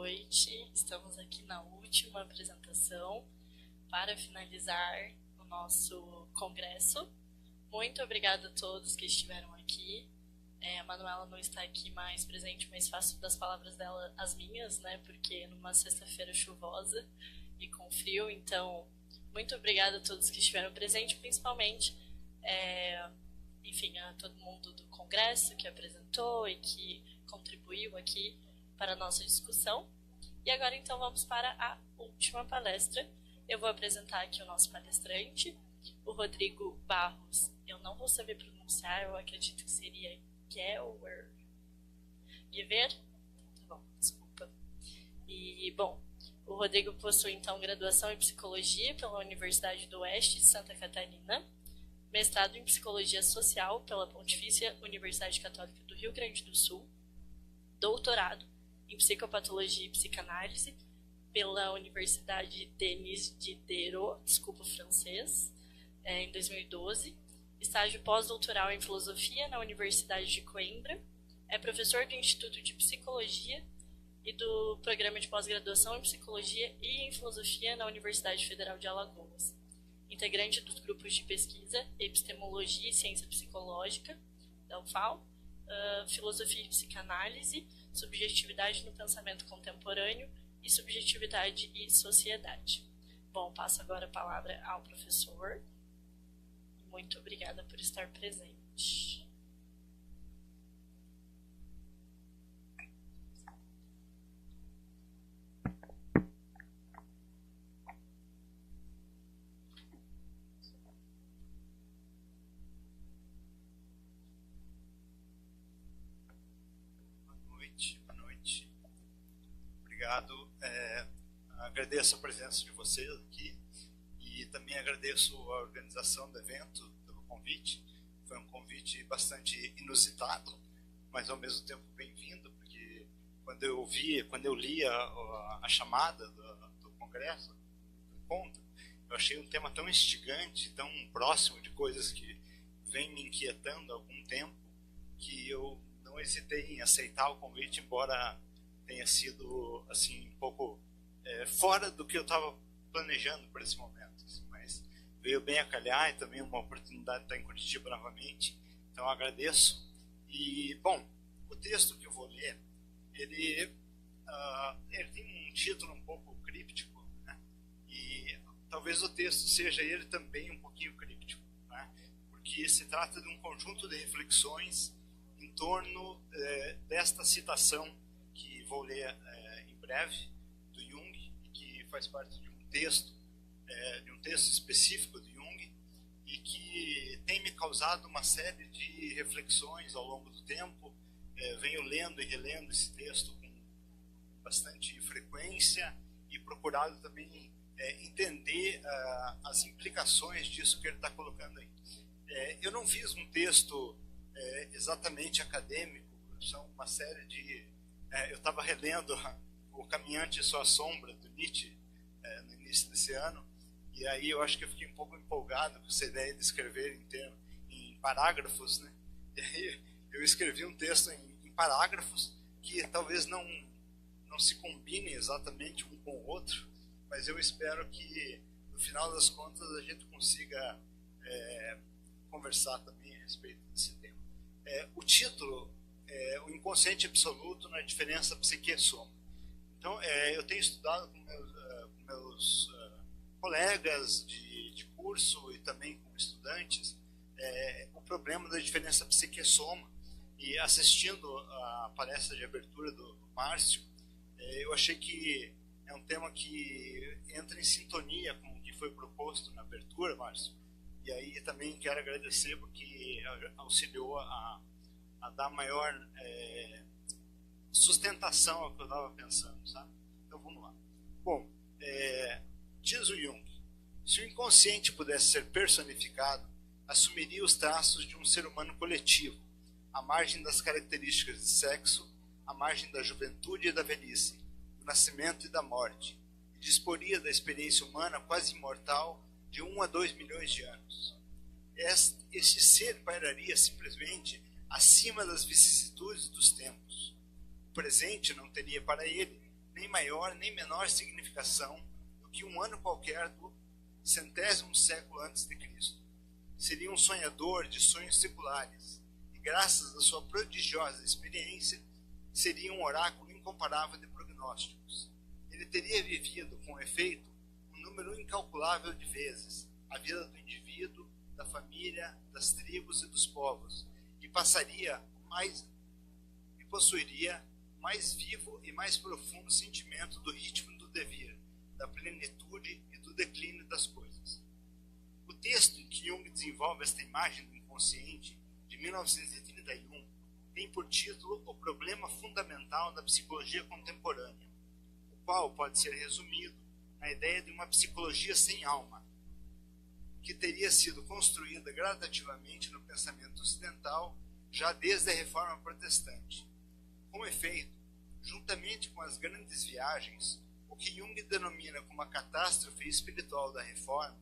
noite. Estamos aqui na última apresentação para finalizar o nosso congresso. Muito obrigada a todos que estiveram aqui. A Manuela não está aqui mais presente, mas faço das palavras dela as minhas, né? Porque numa sexta-feira chuvosa e com frio, então muito obrigada a todos que estiveram presentes, principalmente, enfim, a todo mundo do congresso que apresentou e que contribuiu aqui para a nossa discussão. E agora, então, vamos para a última palestra. Eu vou apresentar aqui o nosso palestrante, o Rodrigo Barros. Eu não vou saber pronunciar, eu acredito que seria Gewer. Tá bom, desculpa. E, bom, o Rodrigo possui, então, graduação em Psicologia pela Universidade do Oeste de Santa Catarina, mestrado em Psicologia Social pela Pontifícia Universidade Católica do Rio Grande do Sul, doutorado em Psicopatologia e Psicanálise pela Universidade Denis Diderot, francês, em 2012, estágio pós-doutoral em Filosofia na Universidade de Coimbra, é professor do Instituto de Psicologia e do Programa de Pós-Graduação em Psicologia e em Filosofia na Universidade Federal de Alagoas, integrante dos grupos de pesquisa Epistemologia e Ciência Psicológica, da UFAL, Filosofia e Psicanálise, Subjetividade no Pensamento Contemporâneo e Subjetividade e Sociedade. Bom, passo agora a palavra ao professor. Muito obrigada por estar presente. Boa noite. Obrigado. Agradeço a presença de vocês aqui e também agradeço a organização do evento, pelo convite. Foi um convite bastante inusitado, mas ao mesmo tempo bem-vindo, porque quando eu li a chamada do congresso, do encontro, eu achei um tema tão instigante, tão próximo de coisas que vem me inquietando há algum tempo, que eu não hesitei em aceitar o convite, embora tenha sido assim um pouco fora do que eu estava planejando por esse momento, assim, mas veio bem a calhar e também uma oportunidade de estar em Curitiba novamente, então eu agradeço. E, bom, o texto que eu vou ler, ele tem um título um pouco críptico, né? E talvez o texto seja ele também um pouquinho críptico, né? Porque se trata de um conjunto de reflexões em torno desta citação que vou ler em breve, do Jung, e que faz parte de um texto específico de Jung, e que tem me causado uma série de reflexões ao longo do tempo. Venho lendo e relendo esse texto com bastante frequência e procurado também entender as implicações disso que ele está colocando aí. Eu não fiz um texto exatamente acadêmico, são uma série de... eu estava relendo O Caminhante e Sua Sombra, do Nietzsche, no início desse ano, e aí eu acho que eu fiquei um pouco empolgado com essa ideia de escrever em parágrafos, né? E aí eu escrevi um texto em parágrafos que talvez não se combinem exatamente um com o outro, mas eu espero que, no final das contas, a gente consiga conversar também a respeito desse tema. O título é O Inconsciente Absoluto na Diferença Psique-Soma. Então, eu tenho estudado com meus colegas de curso e também com estudantes o problema da diferença psique-soma. E assistindo a palestra de abertura do Márcio, eu achei que é um tema que entra em sintonia com o que foi proposto na abertura, Márcio. E aí também quero agradecer porque auxiliou a dar maior sustentação ao que eu estava pensando, sabe? Então vamos lá. Bom, diz o Jung, se o inconsciente pudesse ser personificado, assumiria os traços de um ser humano coletivo, à margem das características de sexo, à margem da juventude e da velhice, do nascimento e da morte, e disporia da experiência humana quase imortal de 1 a 2 milhões de anos. Este ser pairaria simplesmente acima das vicissitudes dos tempos. O presente não teria para ele nem maior nem menor significação do que um ano qualquer do 100º século antes de Cristo. Seria um sonhador de sonhos seculares e, graças à sua prodigiosa experiência, seria um oráculo incomparável de prognósticos. Ele teria vivido, com efeito, um número incalculável de vezes a vida do indivíduo, da família, das tribos e dos povos, e possuiria mais vivo e mais profundo sentimento do ritmo do devir, da plenitude e do declínio das coisas. O texto em que Jung desenvolve esta imagem do inconsciente, de 1931, tem por título O Problema Fundamental da Psicologia Contemporânea, o qual pode ser resumido na ideia de uma psicologia sem alma, que teria sido construída gradativamente no pensamento ocidental já desde a Reforma Protestante. Com efeito, juntamente com as grandes viagens, o que Jung denomina como a catástrofe espiritual da Reforma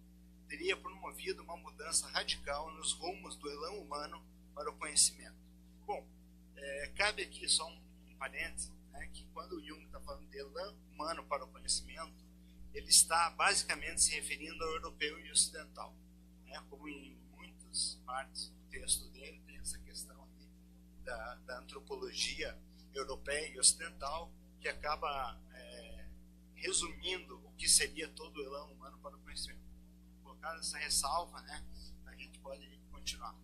teria promovido uma mudança radical nos rumos do elan humano para o conhecimento. Bom, cabe aqui só um parêntese, né, que quando o Jung está falando de elan humano para o conhecimento, ele está basicamente se referindo ao europeu e ocidental, né, como em muitas partes do texto dele tem essa questão aqui da antropologia europeia e ocidental, que acaba resumindo o que seria todo o elan humano para o conhecimento. Colocada essa ressalva, né, a gente pode continuar.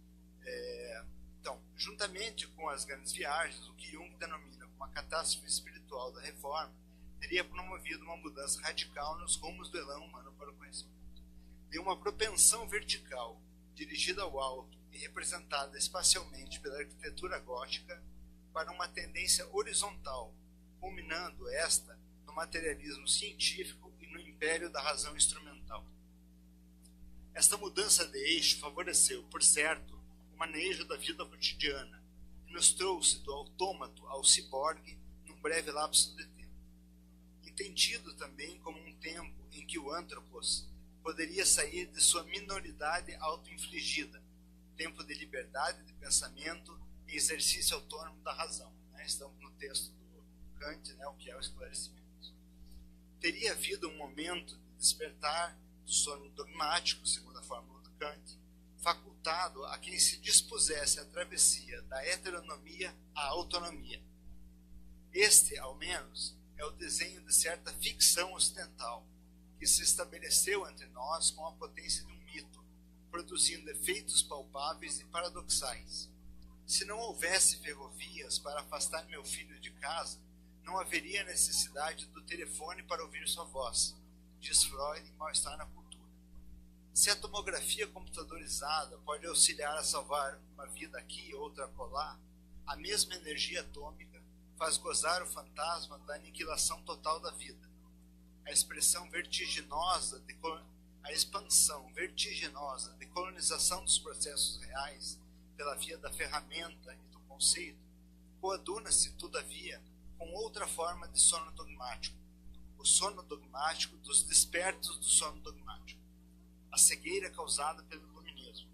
Então, juntamente com as grandes viagens, o que Jung denomina como a catástrofe espiritual da Reforma teria promovido uma mudança radical nos rumos do elan humano para o conhecimento. De uma propensão vertical, dirigida ao alto e representada espacialmente pela arquitetura gótica, para uma tendência horizontal, culminando esta no materialismo científico e no império da razão instrumental. Esta mudança de eixo favoreceu, por certo, o manejo da vida cotidiana e nos trouxe do autômato ao ciborgue num breve lapso de tempo. Entendido também como um tempo em que o antropos poderia sair de sua minoridade auto-infligida, tempo de liberdade de pensamento e exercício autônomo da razão. Né? Estamos no texto do Kant, né, o que é o esclarecimento. Teria havido um momento de despertar do sono dogmático, segundo a fórmula do Kant, facultado a quem se dispusesse à travessia da heteronomia à autonomia. Este, ao menos, é o desenho de certa ficção ocidental, que se estabeleceu entre nós com a potência de um mito, produzindo efeitos palpáveis e paradoxais. Se não houvesse ferrovias para afastar meu filho de casa, não haveria necessidade do telefone para ouvir sua voz, diz Freud em Mal-Estar na Cultura. Se a tomografia computadorizada pode auxiliar a salvar uma vida aqui e outra acolá, a mesma energia atômica faz gozar o fantasma da aniquilação total da vida. A expansão vertiginosa de colonização dos processos reais pela via da ferramenta e do conceito, coaduna-se, todavia, com outra forma de sono dogmático, o sono dogmático dos despertos do sono dogmático, a cegueira causada pelo iluminismo.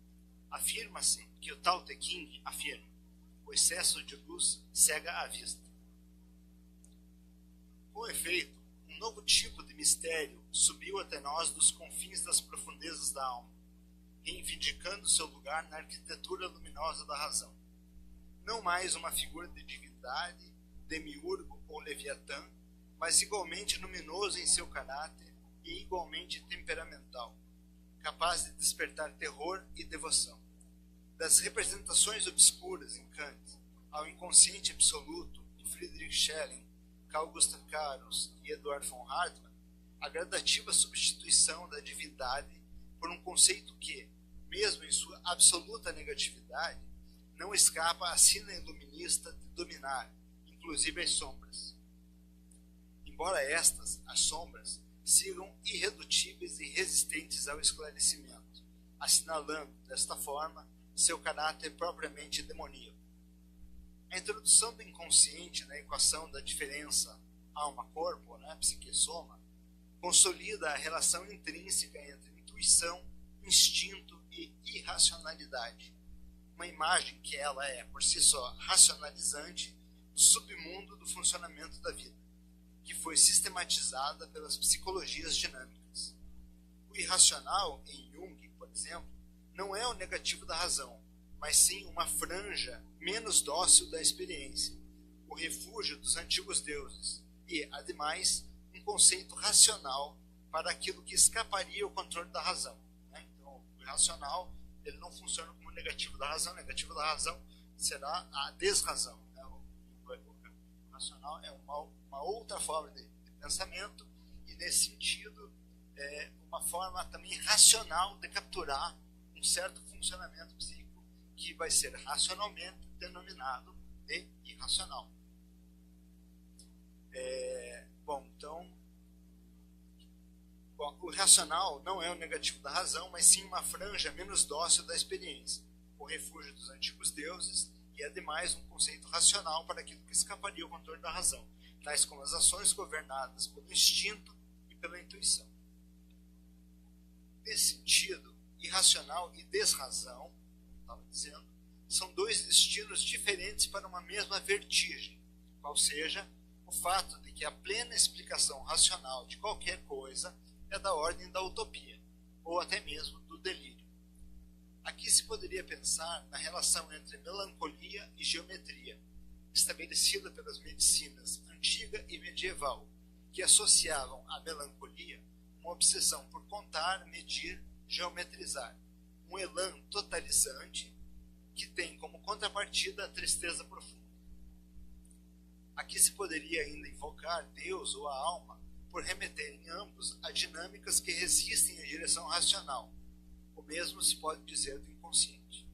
Afirma-se que o Tao Te Ching afirma: o excesso de luz cega a vista. Com efeito, um novo tipo de mistério subiu até nós dos confins das profundezas da alma, reivindicando seu lugar na arquitetura luminosa da razão. Não mais uma figura de divindade, demiurgo ou leviatã, mas igualmente luminoso em seu caráter e igualmente temperamental, capaz de despertar terror e devoção. Das representações obscuras em Kant ao inconsciente absoluto em Friedrich Schelling, Carl Gustav Caros e Eduard von Hartmann, a gradativa substituição da divindade por um conceito que, mesmo em sua absoluta negatividade, não escapa à sina iluminista de dominar, inclusive as sombras. Embora estas, as sombras, sigam irredutíveis e resistentes ao esclarecimento, assinalando, desta forma, seu caráter propriamente demoníaco. A introdução do inconsciente na equação da diferença alma-corpo, né, psique-soma, consolida a relação intrínseca entre intuição, instinto e irracionalidade, uma imagem que ela é, por si só, racionalizante do submundo do funcionamento da vida, que foi sistematizada pelas psicologias dinâmicas. O irracional, em Jung, por exemplo, não é o negativo da razão, mas sim uma franja menos dócil da experiência, o refúgio dos antigos deuses e, ademais, um conceito racional para aquilo que escaparia ao controle da razão. Então, o irracional ele não funciona como negativo da razão. O negativo da razão será a desrazão. O racional é uma outra forma de pensamento e, nesse sentido, é uma forma também racional de capturar um certo funcionamento psíquico que vai ser racionalmente denominado de irracional. O racional não é o negativo da razão, mas sim uma franja menos dócil da experiência, o refúgio dos antigos deuses e, ademais, um conceito racional para aquilo que escaparia ao controle da razão, tais como as ações governadas pelo instinto e pela intuição. Nesse sentido, irracional e desrazão, como estava dizendo, são dois destinos diferentes para uma mesma vertigem, qual seja o fato de que a plena explicação racional de qualquer coisa é da ordem da utopia, ou até mesmo do delírio. Aqui se poderia pensar na relação entre melancolia e geometria, estabelecida pelas medicinas antiga e medieval, que associavam à melancolia uma obsessão por contar, medir, geometrizar, um elan totalizante que tem como contrapartida a tristeza profunda. Aqui se poderia ainda invocar Deus ou a alma por remeterem ambos a dinâmicas que resistem à direção racional. O mesmo se pode dizer do inconsciente.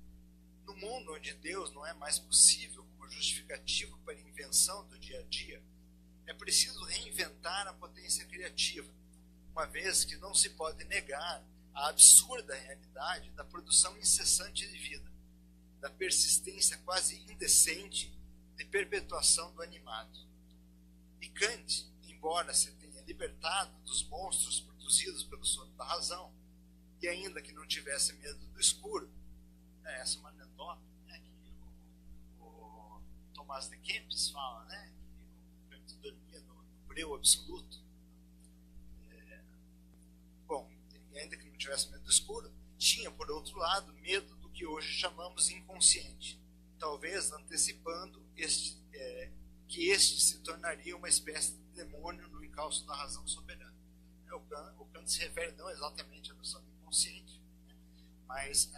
No mundo onde Deus não é mais possível como justificativo para a invenção do dia a dia, é preciso reinventar a potência criativa, uma vez que não se pode negar a absurda realidade da produção incessante de vida, da persistência quase indecente de perpetuação do animado. E Kant, embora se tenha libertado dos monstros produzidos pelo sono da razão, e ainda que não tivesse medo do escuro, essa é uma anedota, que o Tomás de Kempis fala, que o Kant dormia no breu absoluto. E ainda que não tivesse medo do escuro, tinha, por outro lado, medo do que hoje chamamos inconsciente, talvez antecipando que este se tornaria uma espécie de demônio no encalço da razão soberana. O Kant se refere não exatamente à noção do inconsciente, mas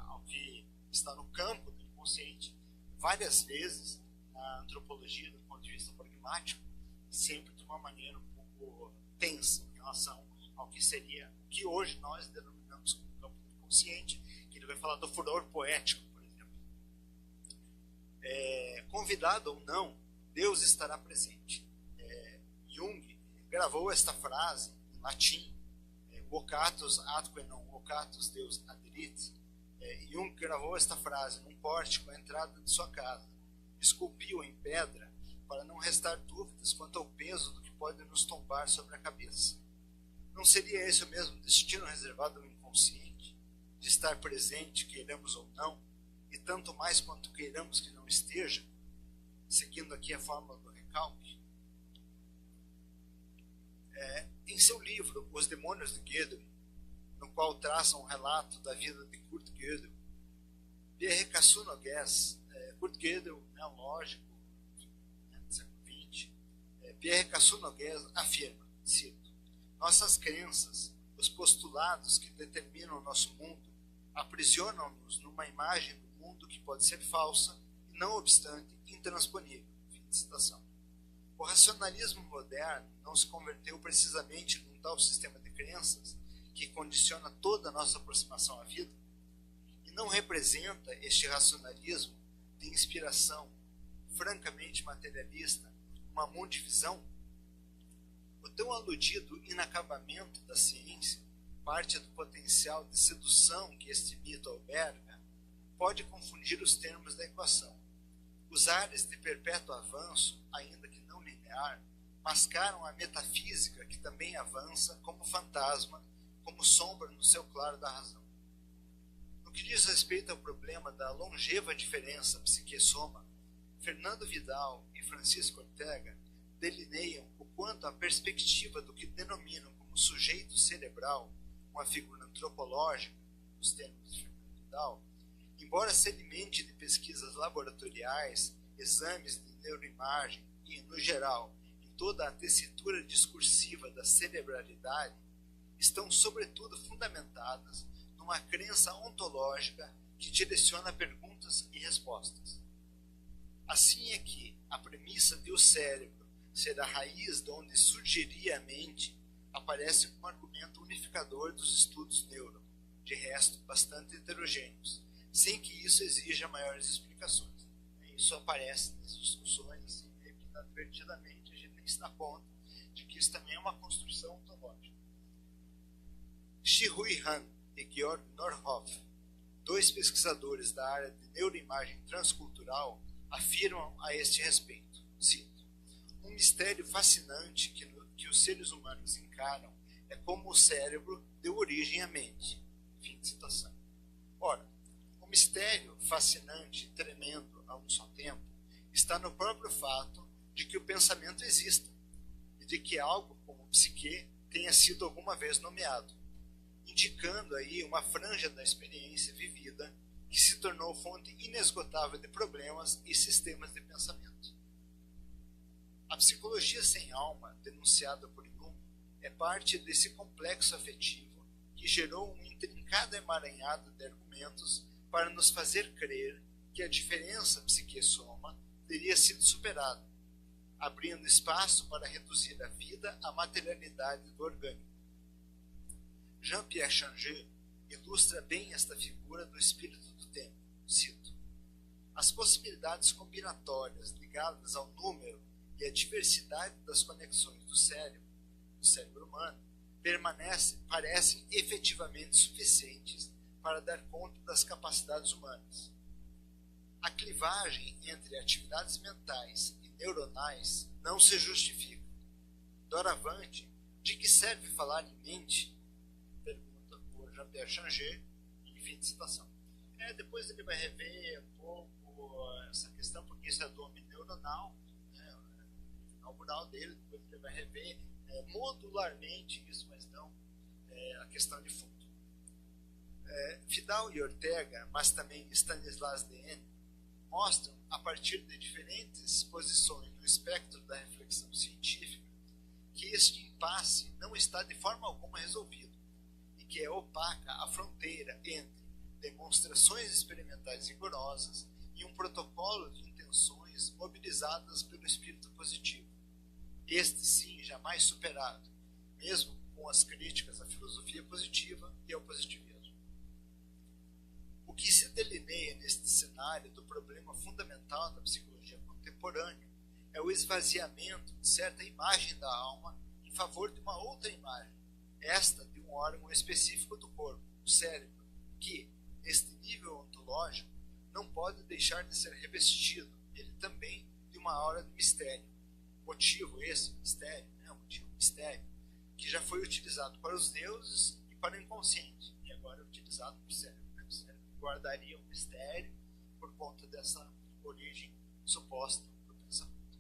ao que está no campo do inconsciente, várias vezes na antropologia, do ponto de vista pragmático, sempre de uma maneira um pouco tensa em relação ao que seria o que hoje nós denominamos como campo do inconsciente, que ele vai falar do furor poético, por exemplo. Convidado ou não, Deus estará presente. Jung gravou esta frase em latim, vocatus atque non vocatus Deus aderit. Jung gravou esta frase num pórtico à entrada de sua casa, esculpiu em pedra para não restar dúvidas quanto ao peso do que pode nos tombar sobre a cabeça. Não seria esse o mesmo destino reservado ao inconsciente, de estar presente, queiramos ou não, e tanto mais quanto queiramos que não esteja, seguindo aqui a fórmula do recalque? Em seu livro, Os Demônios de Gödel, no qual traça um relato da vida de Kurt Gödel, Pierre Cassaut-Noguès, Kurt Gödel é um lógico do século XX, Pierre Cassaut-Noguès afirma, cito, nossas crenças, os postulados que determinam o nosso mundo, aprisionam-nos numa imagem do mundo que pode ser falsa e, não obstante, intransponível. Fim de citação. O racionalismo moderno não se converteu precisamente num tal sistema de crenças que condiciona toda a nossa aproximação à vida? E não representa este racionalismo de inspiração francamente materialista uma mundivisão? O tão aludido inacabamento da ciência, parte do potencial de sedução que este mito alberga, pode confundir os termos da equação. Os ares de perpétuo avanço, ainda que não linear, mascaram a metafísica que também avança como fantasma, como sombra no céu claro da razão. No que diz respeito ao problema da longeva diferença psique-soma, Fernando Vidal e Francisco Ortega delineiam o quanto quanto à perspectiva do que denominam como sujeito cerebral, uma figura antropológica, nos termos de Fernando Vidal, embora se alimente de pesquisas laboratoriais, exames de neuroimagem e, no geral, em toda a tessitura discursiva da cerebralidade, estão sobretudo fundamentadas numa crença ontológica que direciona perguntas e respostas. Assim é que a premissa de o cérebro ser a raiz de onde surgiria a mente aparece como argumento unificador dos estudos neuro, de resto bastante heterogêneos, sem que isso exija maiores explicações. Isso aparece nas discussões e meio que inadvertidamente a gente nem se dá conta de que isso também é uma construção ontológica. Shi-Hui Han e Georg Norhoff, dois pesquisadores da área de neuroimagem transcultural, afirmam a este respeito, cito, um mistério fascinante que os seres humanos encaram é como o cérebro deu origem à mente. Fim de citação. Ora, o mistério fascinante e tremendo a um só tempo está no próprio fato de que o pensamento exista e de que algo como psique tenha sido alguma vez nomeado, indicando aí uma franja da experiência vivida que se tornou fonte inesgotável de problemas e sistemas de pensamento. A psicologia sem alma, denunciada por Jung, é parte desse complexo afetivo que gerou um intrincado emaranhado de argumentos para nos fazer crer que a diferença psique-soma teria sido superada, abrindo espaço para reduzir a vida à materialidade do orgânico. Jean-Pierre Changeux ilustra bem esta figura do espírito do tempo. Cito: as possibilidades combinatórias ligadas ao número e à diversidade das conexões do cérebro humano, parecem efetivamente suficientes para dar conta das capacidades humanas. A clivagem entre atividades mentais e neuronais não se justifica. Doravante, de que serve falar em mente? Pergunta por Jean-Pierre Changeux, em fim de citação. Depois ele vai rever um pouco essa questão, porque isso é domínio neuronal, né, o rural dele, depois ele vai rever modularmente isso, mas não a questão de fundo. Vidal e Ortega, mas também Stanislas Dehaene, mostram, a partir de diferentes posições no espectro da reflexão científica, que este impasse não está de forma alguma resolvido e que é opaca a fronteira entre demonstrações experimentais rigorosas e um protocolo de intenções mobilizadas pelo espírito positivo. Este, sim, jamais superado, mesmo com as críticas à filosofia positiva e ao positivismo. O que se delineia neste cenário do problema fundamental da psicologia contemporânea é o esvaziamento de certa imagem da alma em favor de uma outra imagem, esta de um órgão específico do corpo, o cérebro, que, neste nível ontológico, não pode deixar de ser revestido, ele também, de uma aura de mistério. Motivo esse, mistério, mistério, que já foi utilizado para os deuses e para o inconsciente, e agora é utilizado para o cérebro. O cérebro guardaria um mistério por conta dessa origem suposta do pensamento.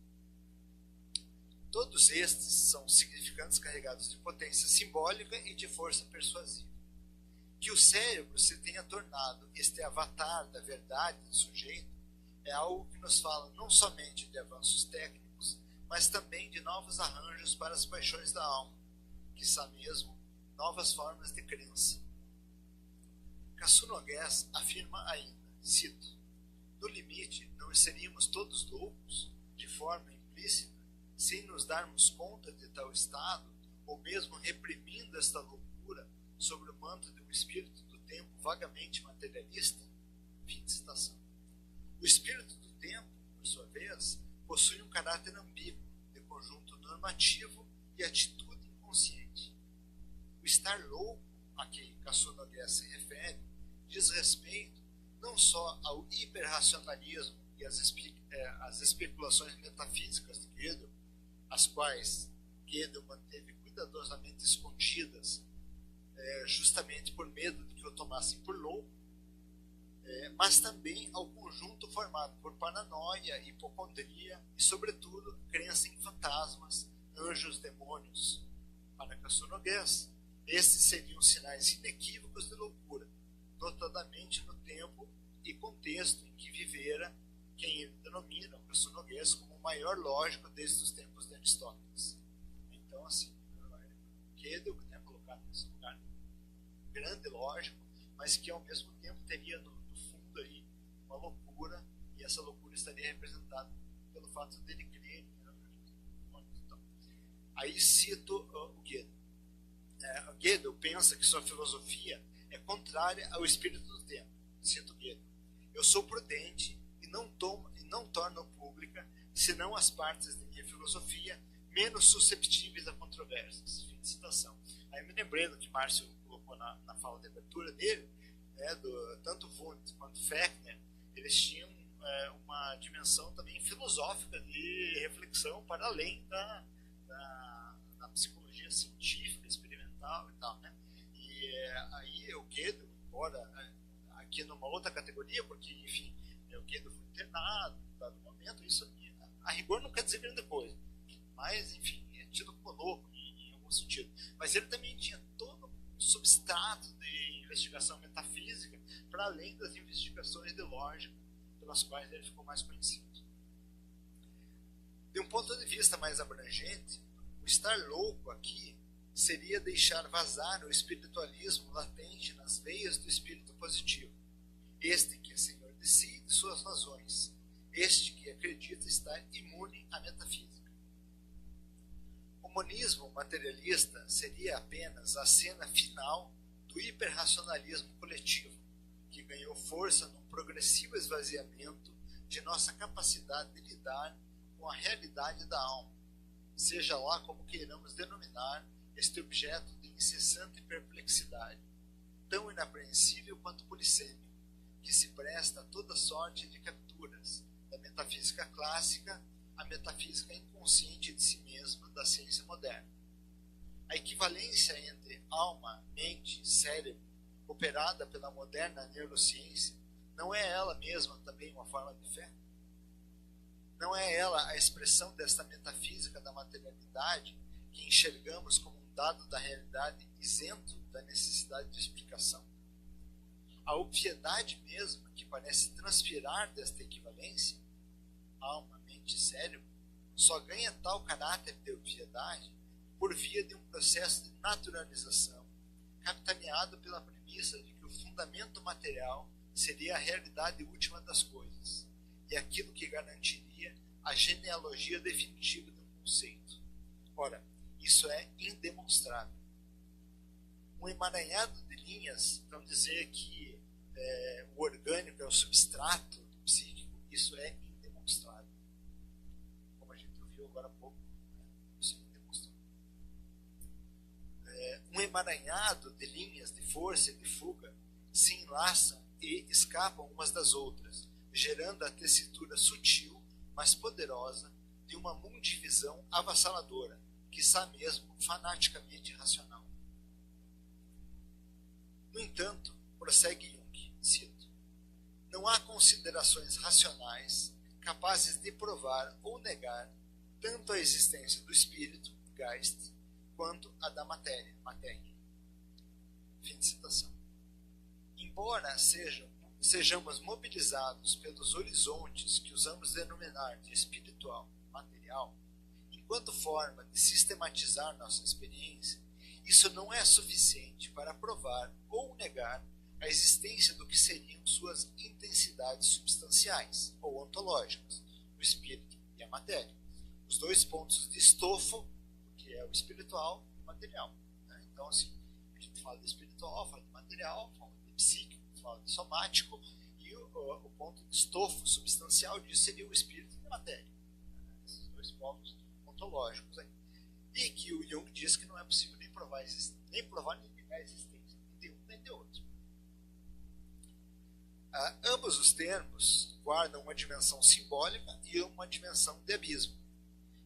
Todos estes são significantes carregados de potência simbólica e de força persuasiva. Que o cérebro se tenha tornado este avatar da verdade do sujeito é algo que nos fala não somente de avanços técnicos, mas também de novos arranjos para as paixões da alma, quiçá mesmo novas formas de crença. Cassu Nogués afirma ainda, cito, no limite não seríamos todos loucos, de forma implícita, sem nos darmos conta de tal estado, ou mesmo reprimindo esta loucura sobre o manto de um espírito do tempo vagamente materialista? Fim de citação. O espírito do tempo, por sua vez, possui um caráter ambíguo, de conjunto normativo e atitude inconsciente. O estar louco, a que Cassu Nogués se refere, diz respeito não só ao hiperracionalismo e às especulações metafísicas de Gödel, as quais Gödel manteve cuidadosamente escondidas, justamente por medo de que o tomassem por louco, mas também ao conjunto formado por paranoia, hipocondria e, sobretudo, crença em fantasmas, anjos, demônios, para Castronoguês, estes seriam sinais inequívocos de loucura, notadamente no tempo e contexto em que vivera quem ele denomina o Castronoguês como o maior lógico desde os tempos de Aristóteles. Então, assim, Gödel, né, colocado nesse lugar grande, lógico, mas que ao mesmo tempo teria no fundo aí uma loucura, e essa loucura estaria representada pelo fato dele crer. Então, aí cito o Gödel. Gödel pensa que sua filosofia é contrária ao espírito do tempo. Cito Gödel: eu sou prudente e não torno pública senão as partes de minha filosofia menos susceptíveis a controvérsias. Fim de citação. Aí me lembrei do que Márcio colocou na fala de abertura dele, né, tanto Wundt quanto Fechner, eles tinham uma dimensão também filosófica de reflexão para além da psicologia científica, experimental e tal, né? E aí o Gödel, embora aqui numa outra categoria, porque, enfim, o Gödel foi internado em dado momento, isso a rigor não quer dizer grande coisa, mas, enfim, é tido como louco em algum sentido. Mas ele também tinha todo um substrato de investigação metafísica para além das investigações de lógica pelas quais ele ficou mais conhecido. De um ponto de vista mais abrangente, o estar louco aqui seria deixar vazar o espiritualismo latente nas veias do espírito positivo, este que é senhor de si e de suas razões, este que acredita estar imune à metafísica. O monismo materialista seria apenas a cena final do hiperracionalismo coletivo, que ganhou força num progressivo esvaziamento de nossa capacidade de lidar com a realidade da alma, seja lá como queiramos denominar este objeto de incessante perplexidade, tão inapreensível quanto polissêmico, que se presta a toda sorte de capturas, da metafísica clássica à metafísica inconsciente de si mesma da ciência moderna. A equivalência entre alma, mente, cérebro, operada pela moderna neurociência, não é ela mesma também uma forma de fé? Não é ela a expressão desta metafísica da materialidade que enxergamos como um dado da realidade isento da necessidade de explicação? A obviedade mesma que parece transpirar desta equivalência, alma, mente e cérebro, só ganha tal caráter de obviedade por via de um processo de naturalização, capitaneado pela premissa de que o fundamento material seria a realidade última das coisas, e aquilo que garantiria a genealogia definitiva de um conceito. Ora, isso é indemonstrável. Um emaranhado de linhas, vão dizer que o orgânico é o substrato do psíquico, isso é indemonstrável. Como a gente ouviu agora há pouco, isso é indemonstrável. Um emaranhado de linhas de força e de fuga se enlaçam e escapam umas das outras, gerando a tessitura sutil, mas poderosa, de uma mundivisão avassaladora, quiçá mesmo fanaticamente racional. No entanto, prossegue Jung, cito: não há considerações racionais capazes de provar ou negar tanto a existência do espírito, Geist, quanto a da matéria, matéria. Fim de citação. Embora sejamos mobilizados pelos horizontes que usamos denominar de espiritual, material, enquanto forma de sistematizar nossa experiência, isso não é suficiente para provar ou negar a existência do que seriam suas intensidades substanciais ou ontológicas, o espírito e a matéria, os dois pontos de estofo, que é o espiritual e o material. Então, assim, a gente fala de espiritual, fala de material, fala de psíquico, fala de somático, e o ponto de estofo substancial disso seria o espírito e a matéria. Esses dois polos ontológicos aí. E que o Jung diz que não é possível nem provar nem negar a existência de um nem de outro. Ambos os termos guardam uma dimensão simbólica e uma dimensão de abismo.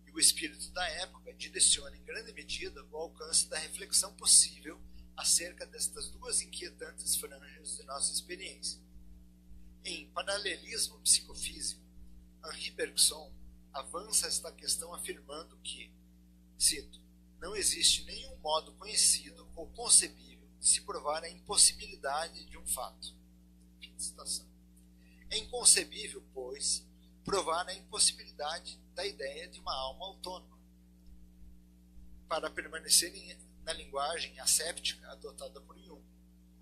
E o espírito da época direciona em grande medida o alcance da reflexão possível acerca destas duas inquietantes franjas de nossa experiência. Em Paralelismo Psicofísico, Henri Bergson avança esta questão afirmando que, Cito: não existe nenhum modo conhecido ou concebível de se provar a impossibilidade de um fato. Fim de citação. É inconcebível, pois, provar a impossibilidade da ideia de uma alma autônoma. Para permanecer na linguagem asséptica adotada por Jung,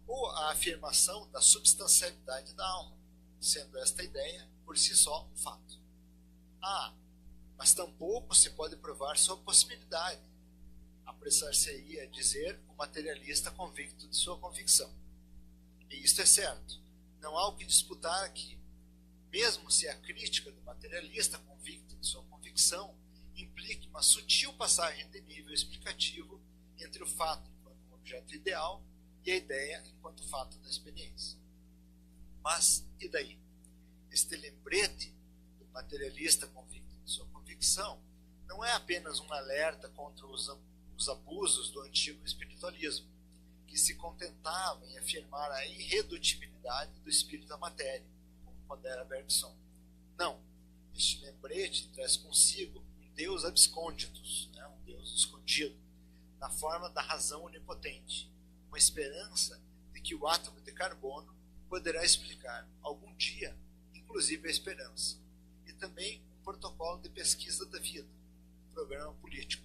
ou a afirmação da substancialidade da alma, sendo esta ideia, por si só, um fato. Mas tampouco se pode provar sua possibilidade, apressar-se-ia dizer o materialista convicto de sua convicção. E isto é certo, não há o que disputar aqui. Mesmo se a crítica do materialista convicto de sua convicção implique uma sutil passagem de nível explicativo entre o fato enquanto um objeto ideal e a ideia enquanto fato da experiência. Mas, e daí? Este lembrete do materialista convicto de sua convicção não é apenas um alerta contra os abusos do antigo espiritualismo, que se contentava em afirmar a irredutibilidade do espírito à matéria, como pondera Bergson. Não, este lembrete traz consigo um Deus absconditus, um Deus escondido, na forma da razão onipotente, uma esperança de que o átomo de carbono poderá explicar, algum dia, inclusive a esperança, e também um protocolo de pesquisa da vida, um programa político.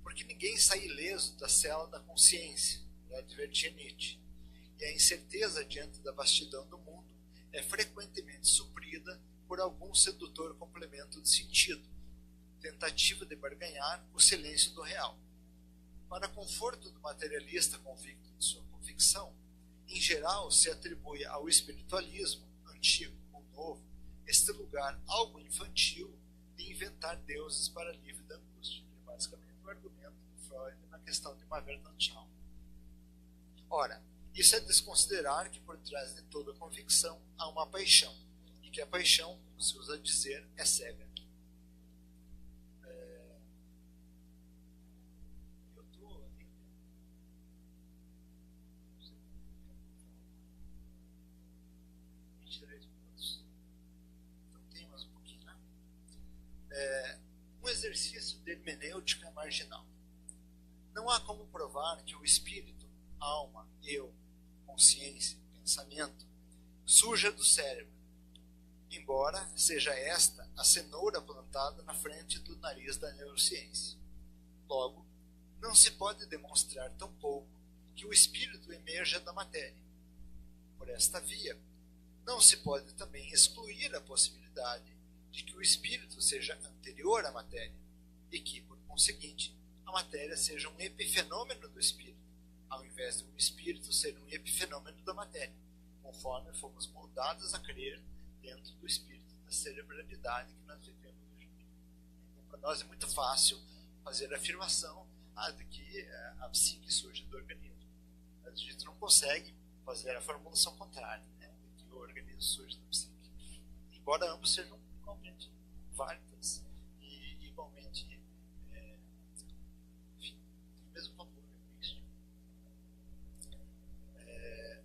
Porque ninguém sai ileso da cela da consciência, advertia Nietzsche, e a incerteza diante da vastidão do mundo é frequentemente suprida por algum sedutor complemento de sentido, tentativa de barganhar o silêncio do real. Para conforto do materialista convicto de sua convicção, em geral se atribui ao espiritualismo, antigo ou novo, este lugar algo infantil de inventar deuses para livre da angústia, que é basicamente o argumento de Freud na questão de uma Weltanschauung. Ora, isso é desconsiderar que por trás de toda convicção há uma paixão, e que a paixão, como se usa dizer, é cega. Eu estou ali. 23 minutos. Então tem mais um pouquinho, né? Um exercício de hermenêutica marginal. Não há como provar que o espírito, alma, eu, consciência, pensamento, surja do cérebro, embora seja esta a cenoura plantada na frente do nariz da neurociência. Logo, não se pode demonstrar tampouco que o espírito emerja da matéria. Por esta via, não se pode também excluir a possibilidade de que o espírito seja anterior à matéria e que, por conseguinte, a matéria seja um epifenômeno do espírito, ao invés de um espírito ser um epifenômeno da matéria, conforme fomos moldados a crer dentro do espírito da cerebralidade que nós vivemos hoje. Então, para nós é muito fácil fazer a afirmação de que a psique surge do organismo. Mas a gente não consegue fazer a formulação contrária, de que o organismo surge da psique. Embora ambos sejam igualmente válidos e igualmente enfim, tem o mesmo valor.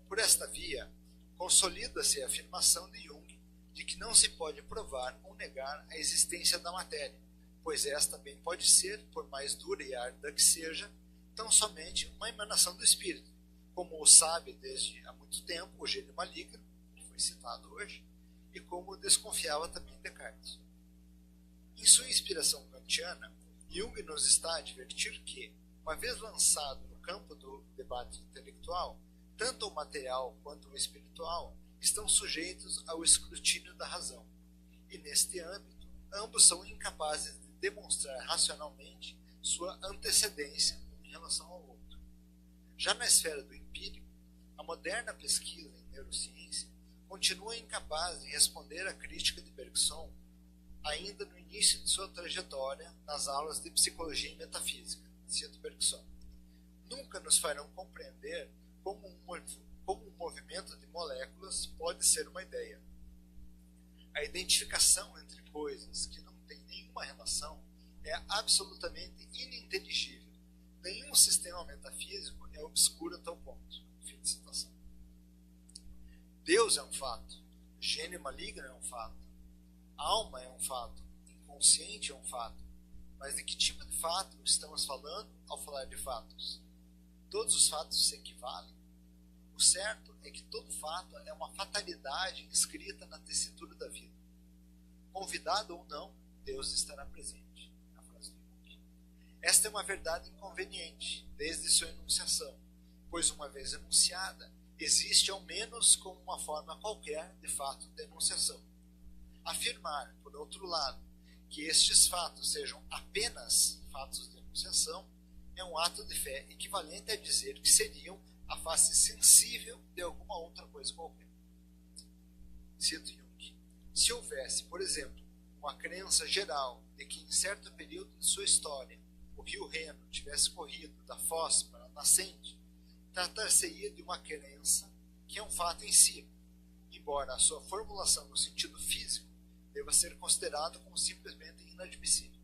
Por esta via, consolida-se a afirmação de Jung de que não se pode provar ou negar a existência da matéria, pois esta também pode ser, por mais dura e árdua que seja, tão somente uma emanação do espírito, como o sabe desde há muito tempo o gênio maligno, que foi citado hoje, e como desconfiava também Descartes. Em sua inspiração kantiana, Jung nos está a advertir que, uma vez lançado no campo do debate intelectual, tanto o material quanto o espiritual estão sujeitos ao escrutínio da razão, e neste âmbito, ambos são incapazes de demonstrar racionalmente sua antecedência um em relação ao outro. Já na esfera do empírico, a moderna pesquisa em neurociência continua incapaz de responder à crítica de Bergson ainda no início de sua trajetória nas aulas de psicologia e metafísica, cito Bergson. Nunca nos farão compreender como um movimento de moléculas pode ser uma ideia. A identificação entre coisas que não têm nenhuma relação é absolutamente ininteligível. Nenhum sistema metafísico é obscuro a tal ponto. Fim de citação. Deus é um fato. Gênio maligno é um fato. Alma é um fato. Inconsciente é um fato. Mas de que tipo de fato estamos falando ao falar de fatos? Todos os fatos se equivalem? O certo é que todo fato é uma fatalidade inscrita na tessitura da vida. Convidado ou não, Deus estará presente. A frase do Jung. Esta é uma verdade inconveniente, desde sua enunciação, pois uma vez enunciada, existe ao menos como uma forma qualquer de fato de enunciação. Afirmar, por outro lado, que estes fatos sejam apenas fatos de enunciação é um ato de fé equivalente a dizer que seriam a face sensível de alguma outra coisa qualquer. Cito Jung. Se houvesse, por exemplo, uma crença geral de que em certo período de sua história o rio Reno tivesse corrido da foz para a nascente, tratar-se-ia de uma crença que é um fato em si, embora a sua formulação no sentido físico deva ser considerada como simplesmente inadmissível.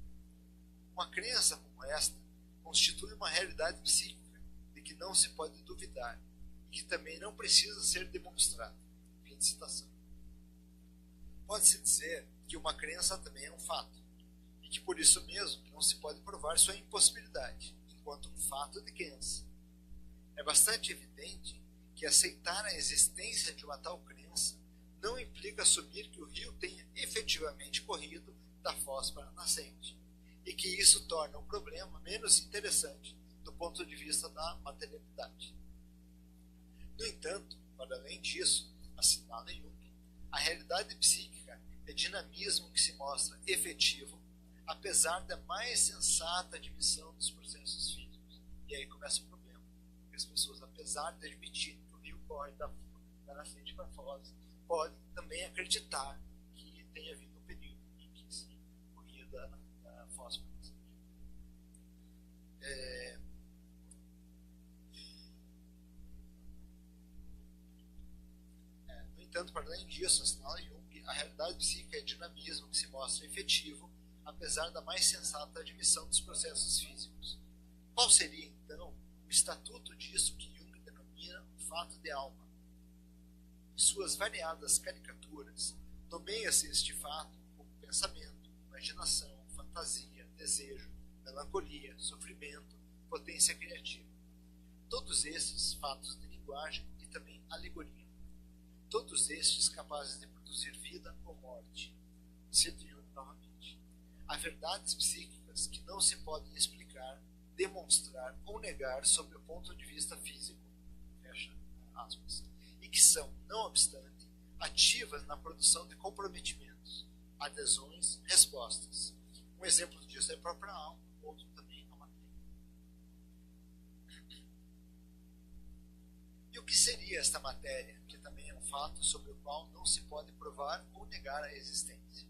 Uma crença como esta constitui uma realidade psíquica de que não se pode duvidar e que também não precisa ser demonstrada. Fim de citação. Pode-se dizer que uma crença também é um fato e que por isso mesmo não se pode provar sua impossibilidade enquanto um fato de crença. É bastante evidente que aceitar a existência de uma tal crença não implica assumir que o rio tenha efetivamente corrido da foz para a nascente, e que isso torna o problema menos interessante do ponto de vista da materialidade. No entanto, para além disso, assinala Jung, a realidade psíquica é dinamismo que se mostra efetivo, apesar da mais sensata admissão dos processos físicos. E aí começa o problema, porque as pessoas, apesar de admitir que o rio corre da nascente para a foz, podem também acreditar que tenha havido um período em que se corria da foz para a nascente. No entanto, para além disso, assinala Jung, a realidade psíquica é dinamismo que se mostra efetivo, apesar da mais sensata admissão dos processos físicos. Qual seria, então, o estatuto disso que Jung denomina o fato de alma? Em suas variadas caricaturas, nomeia-se este fato como pensamento, imaginação, fantasia, desejo, melancolia, sofrimento, potência criativa. Todos esses fatos de linguagem e também alegoria. Todos estes capazes de produzir vida ou morte. Cito Jung novamente. Há verdades psíquicas que não se podem explicar, demonstrar ou negar sob o ponto de vista físico. Fecha aspas. E que são, não obstante, ativas na produção de comprometimentos, adesões, respostas. Um exemplo disso é a própria alma, outro também a matéria. E o que seria esta matéria, que também é um fato sobre o qual não se pode provar ou negar a existência?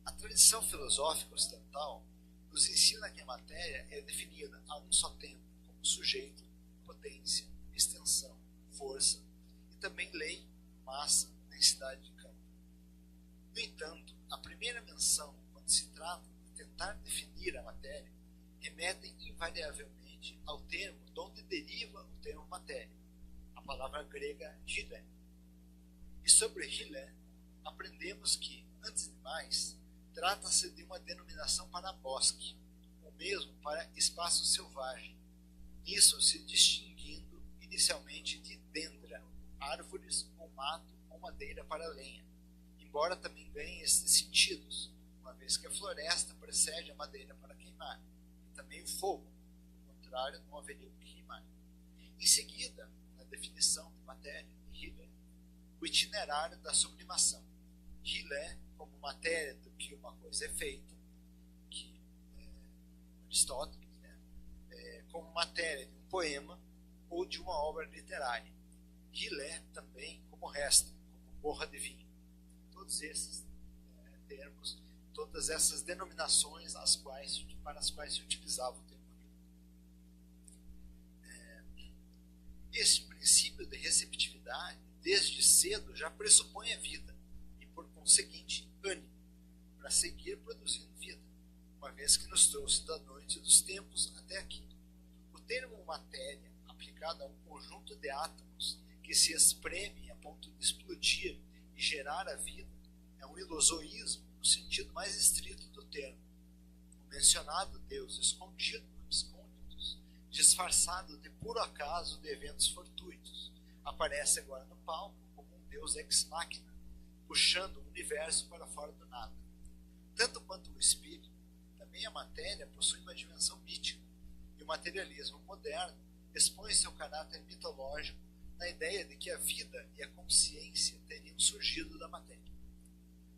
A tradição filosófica ocidental nos ensina que a matéria é definida a um só tempo como sujeito, potência, extensão, força e também lei, massa, densidade de campo. No entanto, a primeira menção, quando se trata de tentar definir a matéria, remete invariavelmente ao termo de onde deriva o termo matéria, a palavra grega hylé. E sobre hylé, aprendemos que, antes de mais, trata-se de uma denominação para bosque, ou mesmo para espaço selvagem, nisso se distinguindo inicialmente de dendra, árvores ou mato ou madeira para lenha, embora também ganhe esses sentidos, uma vez que a floresta precede a madeira para queimar, e também o fogo, do contrário, não haveria o que queimar. Em seguida, na definição de matéria de Hillel, o itinerário da sublimação. Hillel como matéria do que uma coisa é feita, que Aristóteles, como matéria de um poema ou de uma obra literária. Hillel também como resta, como borra de vinho. Todos esses termos, todas essas denominações para as quais se utilizava o termo. Esse princípio de receptividade, desde cedo, já pressupõe a vida e, por conseguinte, ânimo para seguir produzindo vida, uma vez que nos trouxe da noite dos tempos até aqui. O termo matéria, aplicado a um conjunto de átomos que se espremem a ponto de explodir e gerar a vida, é um ilosoísmo no sentido mais estrito do termo. mencionado Deus escondido nos cômputos, disfarçado de puro acaso de eventos fortuitos, aparece agora no palco como um Deus ex machina, puxando o universo para fora do nada. Tanto quanto o espírito, também a matéria possui uma dimensão mítica, e o materialismo moderno expõe seu caráter mitológico na ideia de que a vida e a consciência teriam surgido da matéria.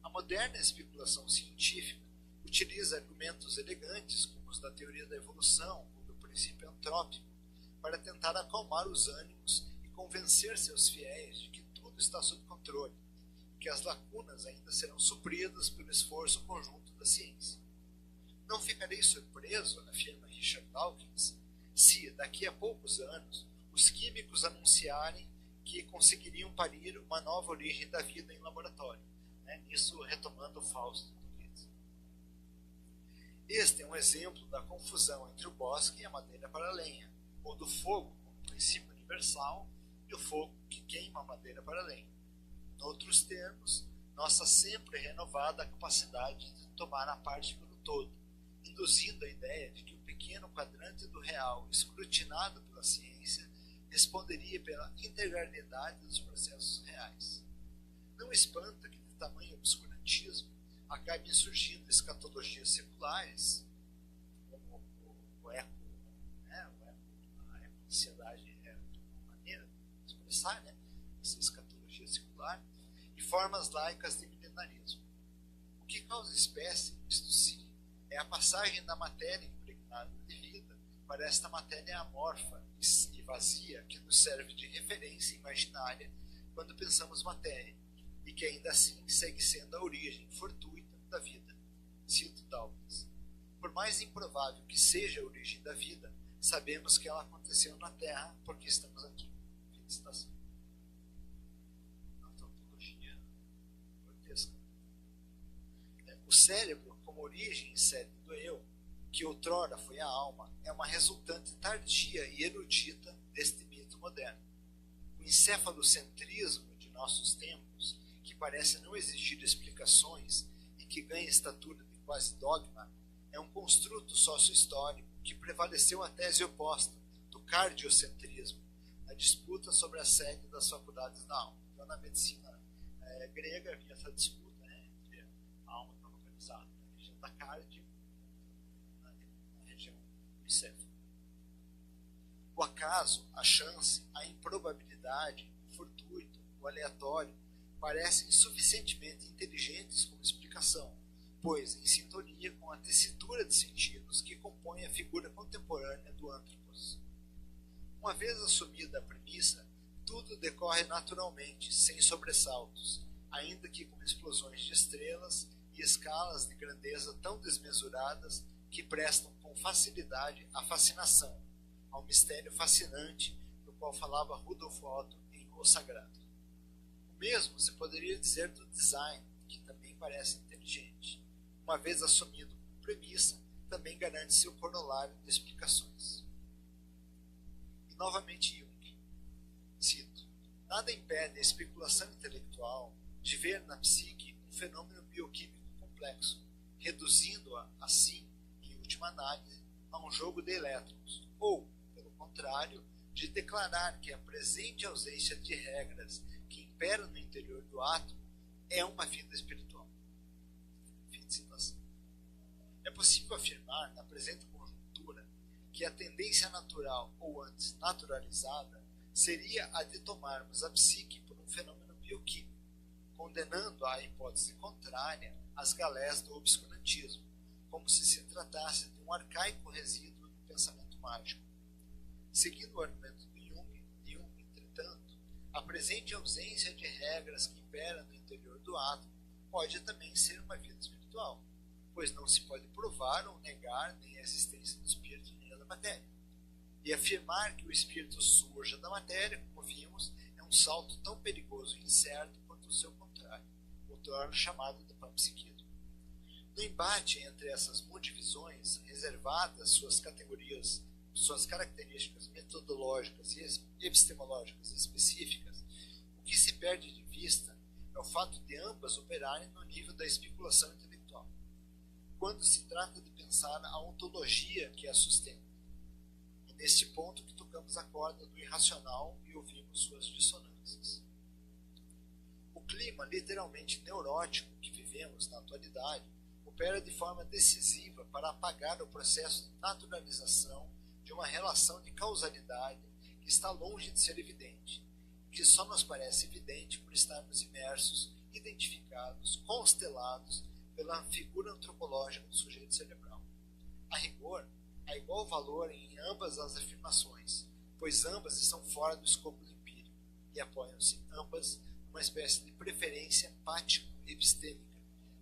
A moderna especulação científica utiliza argumentos elegantes, como os da teoria da evolução ou do princípio antrópico, para tentar acalmar os ânimos e convencer seus fiéis de que tudo está sob controle, que as lacunas ainda serão supridas pelo esforço conjunto da ciência. Não ficarei surpreso, afirma Richard Dawkins, se, daqui a poucos anos, os químicos anunciarem que conseguiriam parir uma nova origem da vida em laboratório, nisso retomando o Fausto do Goethe. Este é um exemplo da confusão entre o bosque e a madeira para a lenha, ou do fogo como princípio universal e o fogo que queima a madeira para a lenha. Em outros termos, nossa sempre renovada capacidade de tomar a parte pelo todo, induzindo a ideia de que o pequeno quadrante do real, escrutinado pela ciência, responderia pela integralidade dos processos reais. Não espanta que de tamanho obscurantismo acabem surgindo escatologias seculares, como o eco, a eco-ansiedade é uma maneira de expressar, essa escatologia secular, e formas laicas de milenarismo. O que causa espécie, isto sim, é a passagem da matéria impregnada de vida para esta matéria amorfa e vazia que nos serve de referência imaginária quando pensamos matéria, e que ainda assim segue sendo a origem fortuita da vida. Cito Dawkins. Por mais improvável que seja a origem da vida, sabemos que ela aconteceu na Terra porque estamos aqui. Fim de citação. Uma tautologia grotesca. O cérebro, como origem e sede do eu, que outrora foi a alma, é uma resultante tardia e erudita deste mito moderno. O encefalocentrismo de nossos tempos, que parece não exigir explicações e que ganha estatura de quase dogma, é um construto sócio-histórico que prevaleceu a tese oposta do cardiocentrismo, a disputa sobre a sede das faculdades da alma. Então, na medicina grega havia essa disputa entre a alma que está localizada na região da cardio, na região do encéfalo. O acaso, a chance, a improbabilidade, o fortuito, o aleatório parecem suficientemente inteligentes como explicação, pois em sintonia com a tessitura de sentidos que compõe a figura contemporânea do Anthropos. Uma vez assumida a premissa, tudo decorre naturalmente, sem sobressaltos, ainda que com explosões de estrelas e escalas de grandeza tão desmesuradas que prestam com facilidade a fascinação, ao mistério fascinante do qual falava Rudolf Otto em O Sagrado. O mesmo se poderia dizer do design, que também parece inteligente. Uma vez assumido como premissa, também garante seu corolário de explicações. E novamente Jung, cito, nada impede a especulação intelectual de ver na psique um fenômeno bioquímico complexo, reduzindo-a, assim, em última análise, a um jogo de elétrons, ou, pelo contrário, de declarar que a presente ausência de regras que imperam no interior do átomo é uma vida espiritual. Fim de citação. É possível afirmar, na presente conjuntura, que a tendência natural, ou antes naturalizada, seria a de tomarmos a psique por um fenômeno bioquímico, condenando a hipótese contrária às galés do obscurantismo, como se se tratasse de um arcaico resíduo do pensamento mágico. Seguindo o argumento de Jung, entretanto, a presente ausência de regras que impera no interior do átomo pode também ser uma vida espiritual, pois não se pode provar ou negar nem a existência do espírito nem a da matéria. E afirmar que o espírito surja da matéria, como vimos, é um salto tão perigoso e incerto quanto o seu contrário, outrora chamado de panpsiquismo. No embate entre essas multivisões, reservadas suas características metodológicas e epistemológicas específicas, o que se perde de vista é o fato de ambas operarem no nível da especulação intelectual. quando se trata de pensar a ontologia que a sustenta. É neste ponto que tocamos a corda do irracional e ouvimos suas dissonâncias. O clima literalmente neurótico que vivemos na atualidade opera de forma decisiva para apagar o processo de naturalização de uma relação de causalidade que está longe de ser evidente, que só nos parece evidente por estarmos imersos, identificados, constelados pela figura antropológica do sujeito cerebral. A rigor, há igual valor em ambas as afirmações, pois ambas estão fora do escopo do empírico e apoiam-se ambas numa espécie de preferência empático-epistêmica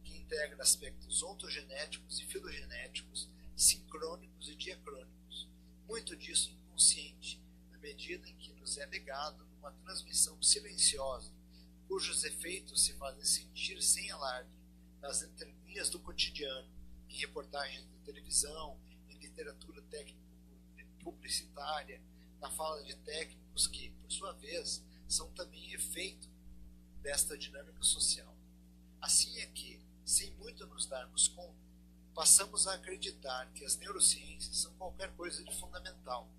que integra aspectos ontogenéticos e filogenéticos, sincrônicos e diacrônicos, muito disso inconsciente, na medida em que nos é legado uma transmissão silenciosa, cujos efeitos se fazem sentir sem alarde nas entrelinhas do cotidiano, em reportagens de televisão, em literatura técnico-publicitária, na fala de técnicos que, por sua vez, são também efeito desta dinâmica social. Assim é que, sem muito nos darmos conta, passamos a acreditar que as neurociências são qualquer coisa de fundamental,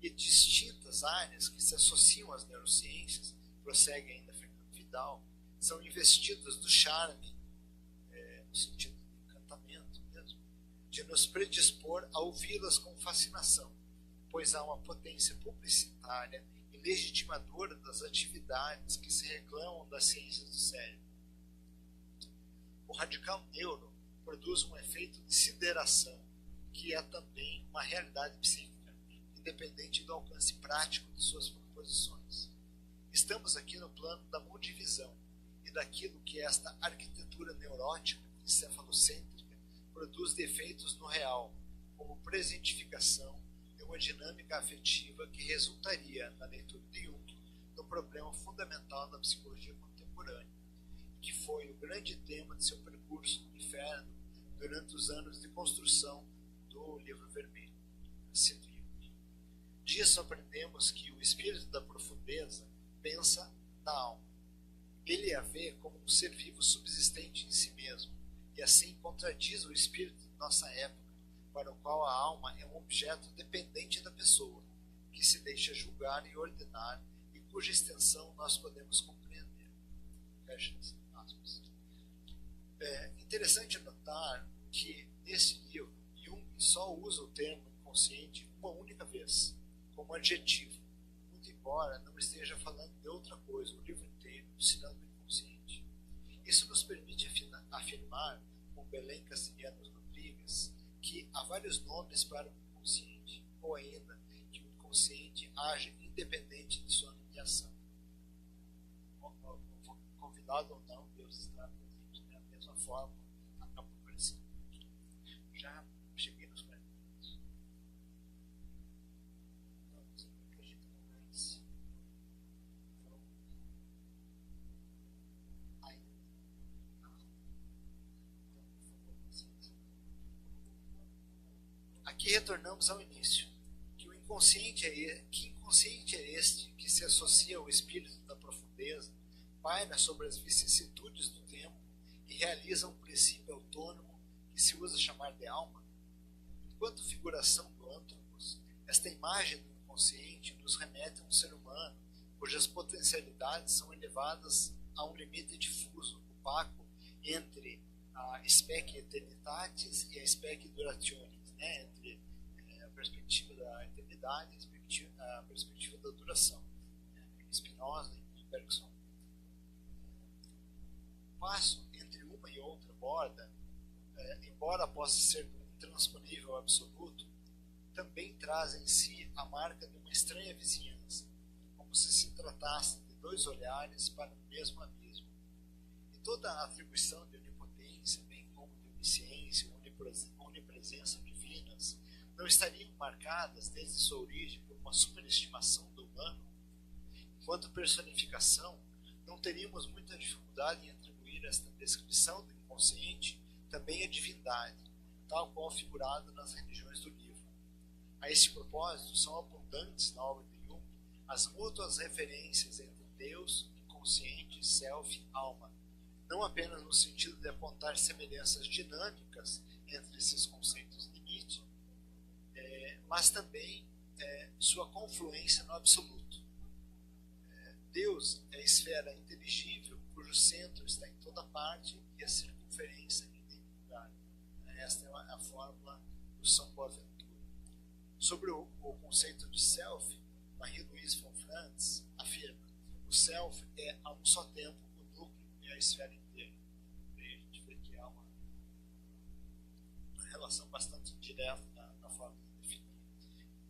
e distintas áreas que se associam às neurociências, prossegue ainda Fernando Vidal, são investidas do charme, no sentido de encantamento mesmo, de nos predispor a ouvi-las com fascinação, pois há uma potência publicitária e legitimadora das atividades que se reclamam das ciências do cérebro. O radical neuro produz um efeito de sideração, que é também uma realidade psíquica, independente do alcance prático de suas proposições. Estamos aqui no plano da mundivisão e daquilo que esta arquitetura neurótica e cefalocêntrica produz de efeitos no real, como presentificação de uma dinâmica afetiva que resultaria, na leitura de Jung, no problema fundamental da psicologia contemporânea, que foi o grande tema de seu percurso no inferno durante os anos de construção do Livro Vermelho. Cito Jung. Disso aprendemos que o espírito da profundeza pensa na alma. Ele a vê como um ser vivo subsistente em si mesmo, e assim contradiz o espírito de nossa época, para o qual a alma é um objeto dependente da pessoa, que se deixa julgar e ordenar, e cuja extensão nós podemos compreender. Fecha aspas. É interessante notar que, nesse livro, Jung só usa o termo inconsciente uma única vez, como adjetivo, muito embora não esteja falando de outra coisa o livro inteiro, citando o inconsciente. Isso nos permite afirmar, com Belém Castilhanos Rodrigues, que há vários nomes para o inconsciente, ou ainda que o inconsciente age independente de sua mediação. Convidado ou não, Deus está presente, da mesma forma, acaba aparecendo aqui. Já cheguei nos 40 minutos. Não, você não acredita mais. Então, ainda. Então, por favor, paciência. Aqui retornamos ao início, que o inconsciente que inconsciente é este que se associa ao espírito da profundeza, paira sobre as vicissitudes do tempo e realiza um princípio autônomo que se usa chamar de alma. Enquanto figuração do antropos, esta imagem do inconsciente nos remete a um ser humano cujas potencialidades são elevadas a um limite difuso, opaco, entre a spec eternitatis e a spec durationis, né? Entre a perspectiva da eternidade e a perspectiva da duração. Spinoza e Bergson. O passo entre uma e outra borda, embora possa ser intransponível absoluto, também traz em si a marca de uma estranha vizinhança, como se tratasse de dois olhares para o mesmo abismo. E toda a atribuição de onipotência, bem como de onisciência, onipresença divinas, não estariam marcadas desde sua origem por uma superestimação do humano? Enquanto personificação, não teríamos muita dificuldade em atribuir esta descrição do inconsciente também à divindade, tal qual figurado nas religiões do livro. A este propósito, são abundantes na obra de Jung as mútuas referências entre Deus, inconsciente, self, alma, não apenas no sentido de apontar semelhanças dinâmicas entre esses conceitos limite, mas também sua confluência no absoluto. Deus é a esfera inteligível cujo centro está em toda parte e a circunferência em nenhum lugar. Esta é a fórmula do São Boaventura. Sobre o conceito de self, Marie-Louise von Franz afirma: o self é a um só tempo o núcleo e a esfera inteira. E a gente vê que há uma relação bastante direta na forma de definir.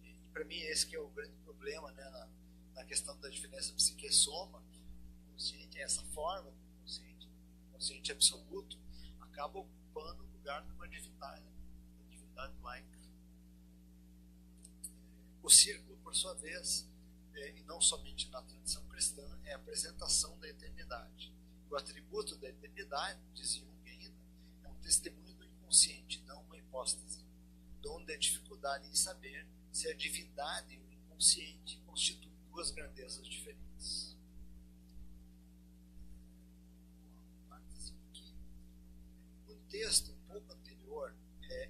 E para mim esse que é o grande problema, né, na questão da diferença psique-soma. O consciente é essa forma do consciente. O consciente absoluto acaba ocupando o lugar de uma divindade laica. O círculo, por sua vez, e não somente na tradição cristã, é a apresentação da eternidade. O atributo da eternidade, diz Jung ainda, é um testemunho do inconsciente, não uma hipóstase, donde a dificuldade em saber se a divindade e o inconsciente constituem duas grandezas diferentes. Um texto um pouco anterior,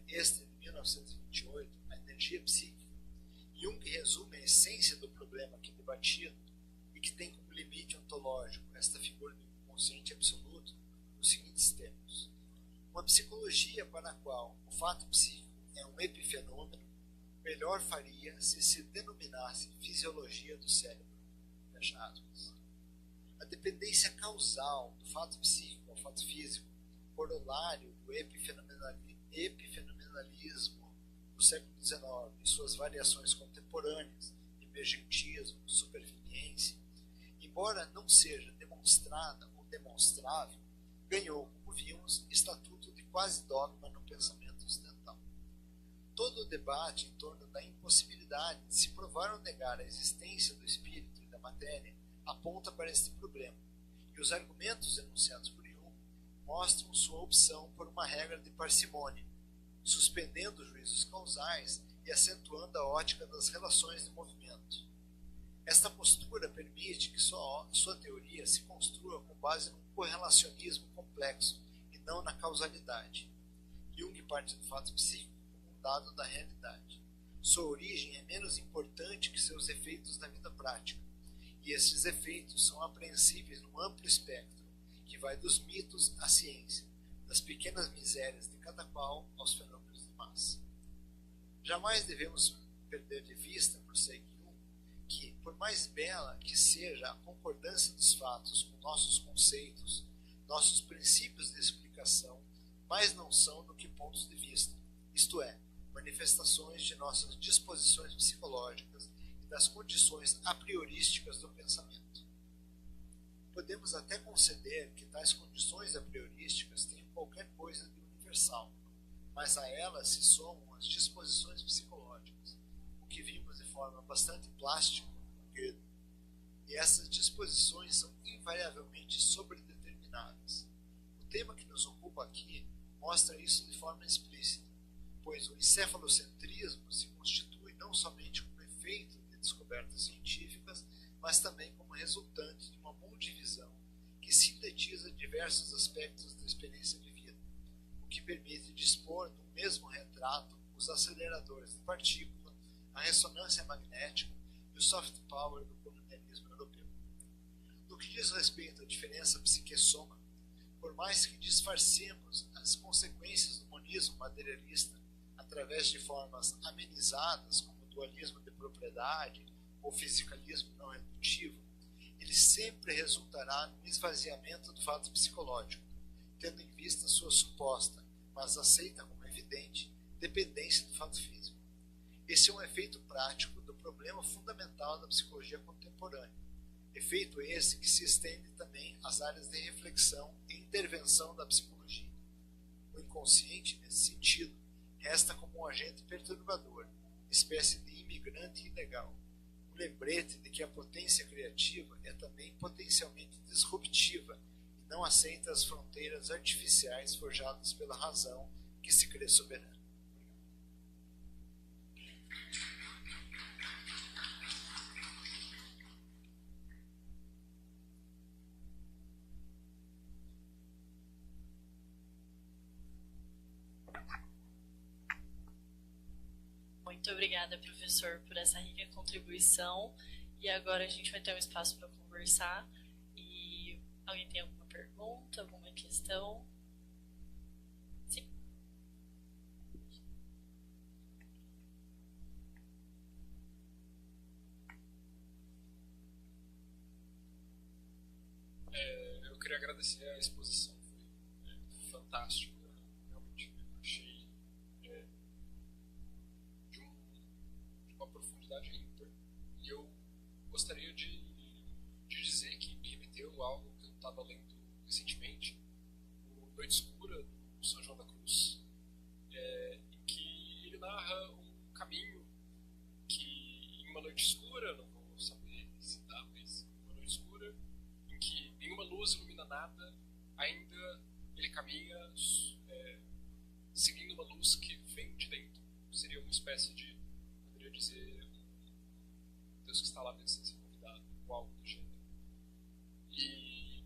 este de 1928, A Energia Psíquica, Jung resume a essência do problema aqui debatido e que tem como limite ontológico esta figura do inconsciente absoluto nos seguintes termos: uma psicologia para a qual o fato psíquico é um epifenômeno melhor faria se denominasse fisiologia do cérebro. Fecha aspas. A dependência causal do fato psíquico ao fato físico, corolário do epifenomenalismo do século XIX e suas variações contemporâneas, emergentismo, superveniência, embora não seja demonstrada ou demonstrável, ganhou, como vimos, estatuto de quase dogma no pensamento ocidental. Todo o debate em torno da impossibilidade de se provar ou negar a existência do espírito e da matéria aponta para este problema, e os argumentos enunciados por Jung mostram sua opção por uma regra de parcimônia, suspendendo os juízos causais e acentuando a ótica das relações de movimento. Esta postura permite que sua teoria se construa com base num correlacionismo complexo e não na causalidade. Jung parte do fato psíquico como um dado da realidade. Sua origem é menos importante que seus efeitos na vida prática, e esses efeitos são apreensíveis num amplo espectro, que vai dos mitos à ciência, das pequenas misérias de cada qual aos fenômenos de massa. Jamais devemos perder de vista, prossegue Jung, que, por mais bela que seja a concordância dos fatos com nossos conceitos, nossos princípios de explicação, mais não são do que pontos de vista, isto é, manifestações de nossas disposições psicológicas e das condições a priorísticas do pensamento. Podemos até conceder que tais condições a priorísticas tenham qualquer coisa de universal, mas a elas se somam as disposições psicológicas, o que vimos de forma bastante plástica no Goethe. E essas disposições são invariavelmente sobredeterminadas. O tema que nos ocupa aqui mostra isso de forma explícita, pois o encefalocentrismo se constitui não somente como efeito de descobertas científicas, mas também como resultante de uma mundivisão que sintetiza diversos aspectos da experiência de vida, o que permite dispor no mesmo retrato os aceleradores de partícula, a ressonância magnética e o soft power do colonialismo europeu. No que diz respeito à diferença psique-soma, por mais que disfarcemos as consequências do monismo materialista através de formas amenizadas, como o dualismo de propriedade ou fisicalismo não redutivo, ele sempre resultará no esvaziamento do fato psicológico, tendo em vista sua suposta, mas aceita como evidente, dependência do fato físico. Esse é um efeito prático do problema fundamental da psicologia contemporânea, efeito esse que se estende também às áreas de reflexão e intervenção da psicologia. O inconsciente, nesse sentido, resta como um agente perturbador, espécie de imigrante ilegal, um lembrete de que a potência criativa é também potencialmente disruptiva e não aceita as fronteiras artificiais forjadas pela razão que se crê soberana. Muito obrigada, professor, por essa rica contribuição. E agora a gente vai ter um espaço para conversar. E alguém tem alguma pergunta, alguma questão? Sim. Eu queria agradecer a exposição, foi fantástico. Realmente achei de uma profundidade ímpar. E eu gostaria de dizer que me remeteu a algo que eu estava lendo recentemente, o Noite Escura, do São João da Cruz, em que ele narra um caminho que, em uma noite escura, não vou saber citar, mas em uma noite escura, em que nenhuma luz ilumina nada, ainda ele caminha seguindo uma luz que vem de dentro. Seria uma espécie de, poderia dizer, Deus que está lá dentro sem ser convidado, ou algo do gênero. E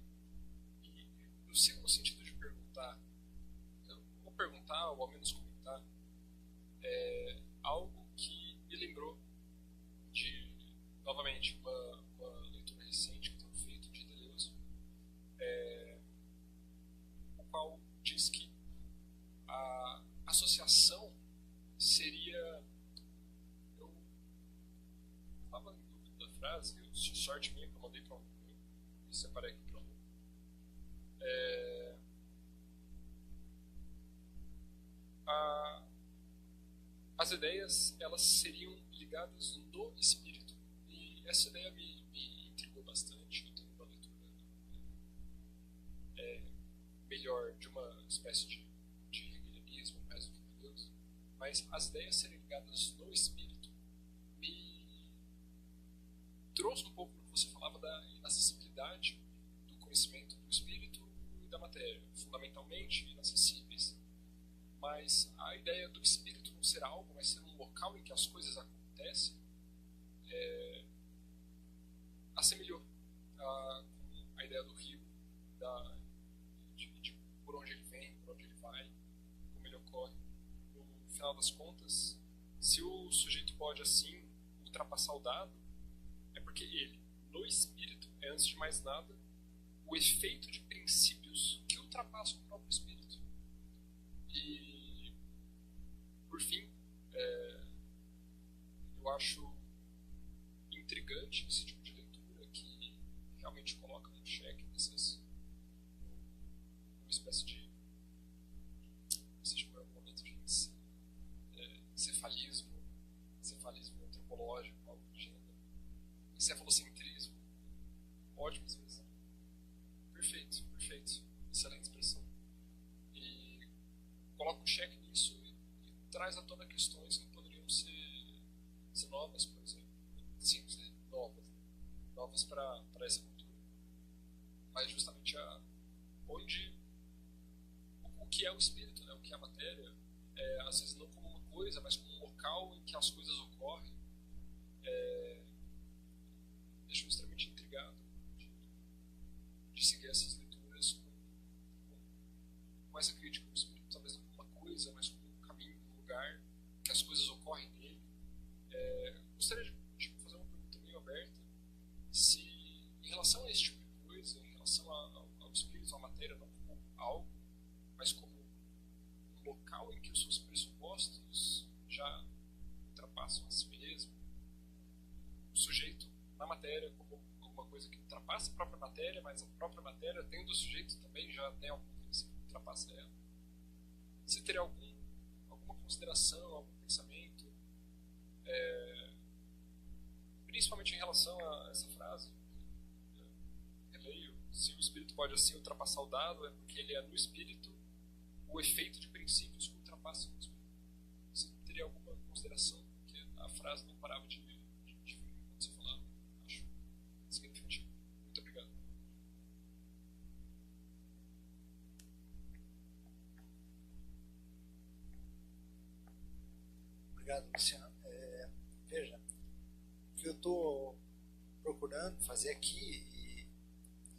eu sigo no sentido de perguntar, ou ao menos comentar, algo que me lembrou de, novamente, uma leitura recente que eu tenho feito de Deleuze, o qual diz que a associação seria... Eu estava em dúvida da frase, sorte minha que eu mandei para um... Eu separei aqui para um... As ideias, elas seriam ligadas no espírito. E essa ideia me intrigou bastante. Eu tenho uma leitura melhor de uma espécie de hegelianismo, mais do que de Deus. Mas as ideias serem ligadas no espírito me trouxe um pouco do que você falava da inacessibilidade do conhecimento do espírito e da matéria, fundamentalmente inacessíveis. Mas a ideia do espírito não ser algo, mas ser um local em que as coisas acontecem, assemelhou a ideia do rio, de por onde ele vem, por onde ele vai, como ele ocorre. No final das contas, se o sujeito pode assim ultrapassar o dado, é porque ele, no espírito, é antes de mais nada o efeito de princípios que ultrapassam o próprio espírito. E, por fim, eu acho intrigante esse tipo de leitura que realmente coloca um xeque uma espécie de, em algum momento de encefalismo antropológico, algo do gênero, encefalocentrismo. Ótima expressão. Perfeito. Excelente expressão. E coloca um cheque nisso e traz à tona questões que poderiam ser novas, por exemplo. Sim, novas para essa cultura. Mas justamente o que é o espírito, né? O que é a matéria, às vezes não como uma coisa, mas como um local em que as coisas ocorrem, deixa-me extremamente intrigado de seguir essas leituras com essa crítica ao espírito, talvez não como uma coisa, mas como um caminho, um lugar que as coisas ocorrem nele. Gostaria de fazer uma pergunta meio aberta, se em relação a esse tipo de coisa, em relação ao espírito, à matéria, não como algo, mas como um local em que os seus pressupostos já ultrapassam a si mesmo, o sujeito na matéria como alguma coisa que ultrapassa a própria matéria, mas a própria matéria, tendo o sujeito também, já tem algum princípio que ultrapassa ela. Você teria alguma consideração, algum pensamento, principalmente em relação a essa frase? Releio: se o espírito pode assim ultrapassar o dado, é porque ele é no espírito o efeito de princípios que ultrapassam o espírito. Você teria alguma consideração? Porque a frase não parava de vir quando você falava. Acho significativo. Muito obrigado. Obrigado, Luciano. Veja, o que eu estou procurando fazer aqui, e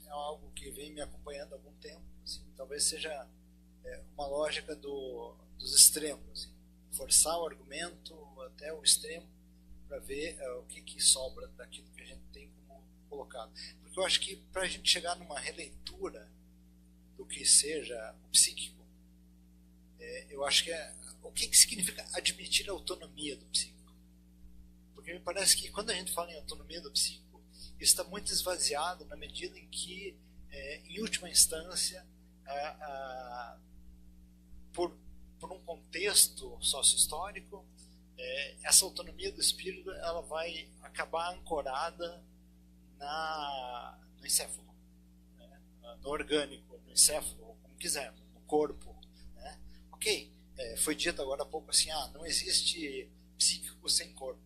é algo que vem me acompanhando há algum tempo, assim, talvez seja uma lógica dos extremos. Assim. forçar o argumento até o extremo para ver o que sobra daquilo que a gente tem como colocado. Porque eu acho que para a gente chegar numa releitura do que seja o psíquico, eu acho que o que significa admitir a autonomia do psíquico? Porque me parece que quando a gente fala em autonomia do psíquico, isso está muito esvaziado na medida em que, em última instância, por um contexto sócio-histórico, essa autonomia do espírito ela vai acabar ancorada no encéfalo, né? No orgânico, no encéfalo, como quiser, no corpo. Né? Ok, foi dito agora há pouco assim, não existe psíquico sem corpo.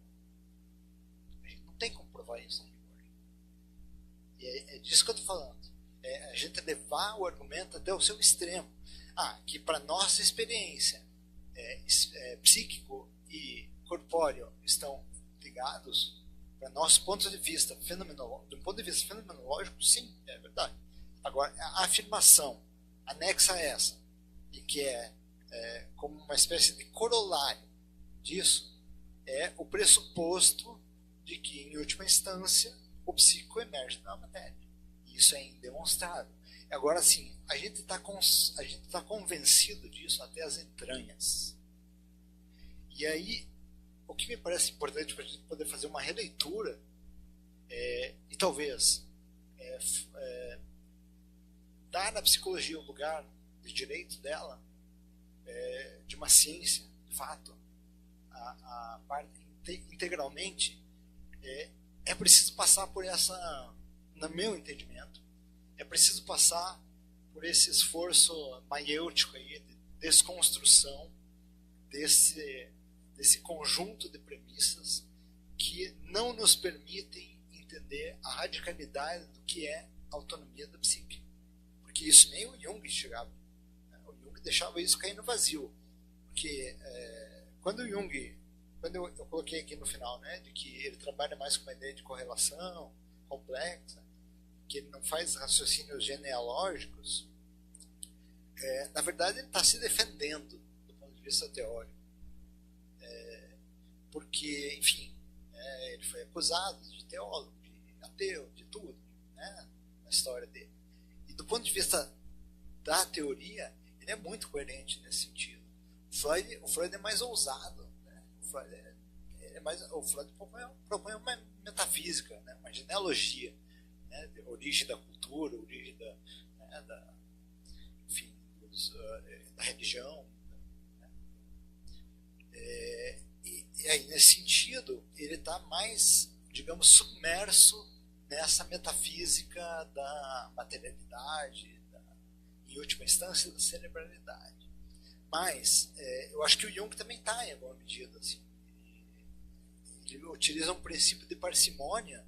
A gente não tem como provar isso na rigor. E é disso que eu estou falando. A gente levar o argumento até o seu extremo. Que para nossa experiência psíquico e corpóreo estão ligados, para nosso ponto de vista fenomenológico, do ponto de vista fenomenológico, sim, é verdade. Agora, a afirmação anexa a essa, e que é como uma espécie de corolário disso, é o pressuposto de que, em última instância, o psíquico emerge da matéria. E isso é indemonstrável. Agora, sim, a gente está convencido disso até as entranhas. E aí, o que me parece importante para a gente poder fazer uma releitura, e talvez dar à psicologia o lugar de direito dela, de uma ciência, de fato, a parte integralmente, é preciso passar por essa, no meu entendimento, é preciso passar por esse esforço maiêutico aí de desconstrução desse conjunto de premissas que não nos permitem entender a radicalidade do que é a autonomia da psique. Porque isso nem o Jung chegava. Né? O Jung deixava isso cair no vazio. Porque quando o Jung, quando eu coloquei aqui no final, né, de que ele trabalha mais com uma ideia de correlação complexa, que ele não faz raciocínios genealógicos, na verdade ele está se defendendo do ponto de vista teórico. Porque, enfim, ele foi acusado de teólogo, de ateu, de tudo, né, na história dele. E do ponto de vista da teoria, ele é muito coerente nesse sentido. O Freud é mais ousado. Né? O Freud propõe uma metafísica, né, uma genealogia, né, de origem da cultura, origem enfim, da religião. Né? E aí, nesse sentido, ele está mais, digamos, submerso nessa metafísica da materialidade, em última instância, da cerebralidade. Mas eu acho que o Jung também está, em alguma medida. Assim. Ele utiliza um princípio de parcimônia,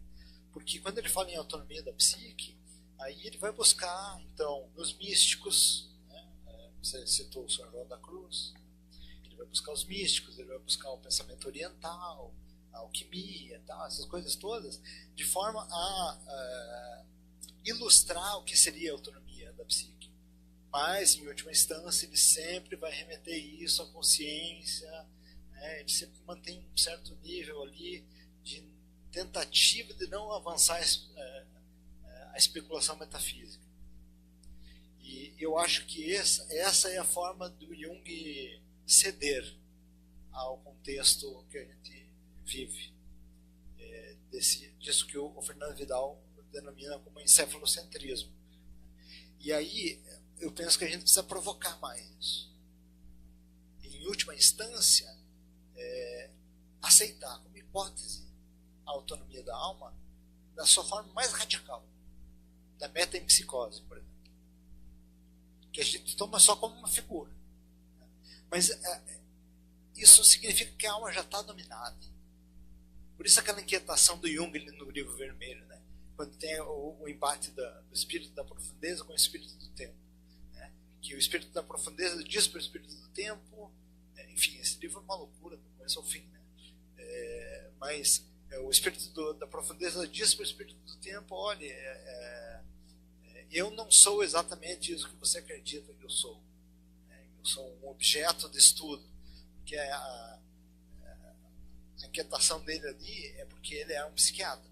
porque quando ele fala em autonomia da psique, aí ele vai buscar, então, nos místicos, né? Você citou o São João da Cruz, ele vai buscar os místicos, ele vai buscar o pensamento oriental, a alquimia, tal, essas coisas todas, de forma a ilustrar o que seria a autonomia da psique. Mas, em última instância, ele sempre vai remeter isso à consciência, né? Ele sempre mantém um certo nível ali de tentativa de não avançar a especulação metafísica. E eu acho que essa é a forma do Jung ceder ao contexto que a gente vive, disso que o Fernando Vidal denomina como encefalocentrismo. E aí eu penso que a gente precisa provocar mais isso. Em última instância, aceitar como hipótese a autonomia da alma da sua forma mais radical, da metempsicose, por exemplo, que a gente toma só como uma figura. Mas isso significa que a alma já está dominada. Por isso aquela inquietação do Jung no livro vermelho, né? Quando tem o embate do espírito da profundeza com o espírito do tempo, né? Que o espírito da profundeza diz para o espírito do tempo, enfim, esse livro é uma loucura do começo ao fim, né? Mas o espírito da profundeza diz para o espírito do tempo: olha, eu não sou exatamente isso que você acredita que eu sou, né? Eu sou um objeto de estudo, que a inquietação dele ali é porque ele é um psiquiatra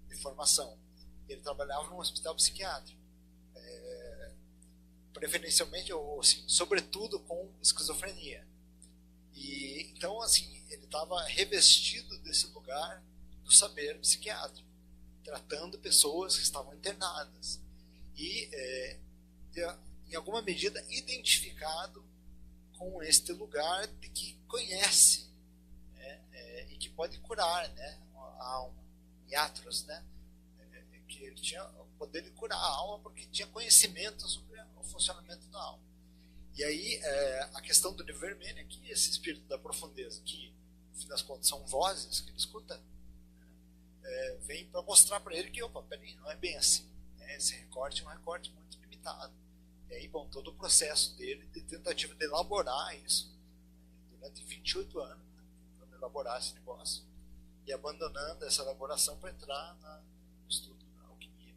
de formação. Ele trabalhava num hospital psiquiátrico, preferencialmente, ou assim, sobretudo com esquizofrenia. E então, assim, ele estava revestido desse lugar do saber psiquiátrico, tratando pessoas que estavam internadas e, em alguma medida, identificado com este lugar de que conhece, e que pode curar, né, a alma, iatros, né, que ele tinha o poder de curar a alma porque tinha conhecimento sobre o funcionamento da alma. E aí a questão do livro vermelho é que esse espírito da profundeza, que no fim das contas são vozes que ele escuta, vem para mostrar para ele que, opa, peraí, não é bem assim, né? Esse recorte é um recorte muito limitado. E aí, bom, todo o processo dele de tentativa de elaborar isso, durante 28 anos, né, tentando elaborar esse negócio, e abandonando essa elaboração para entrar no estudo da alquimia.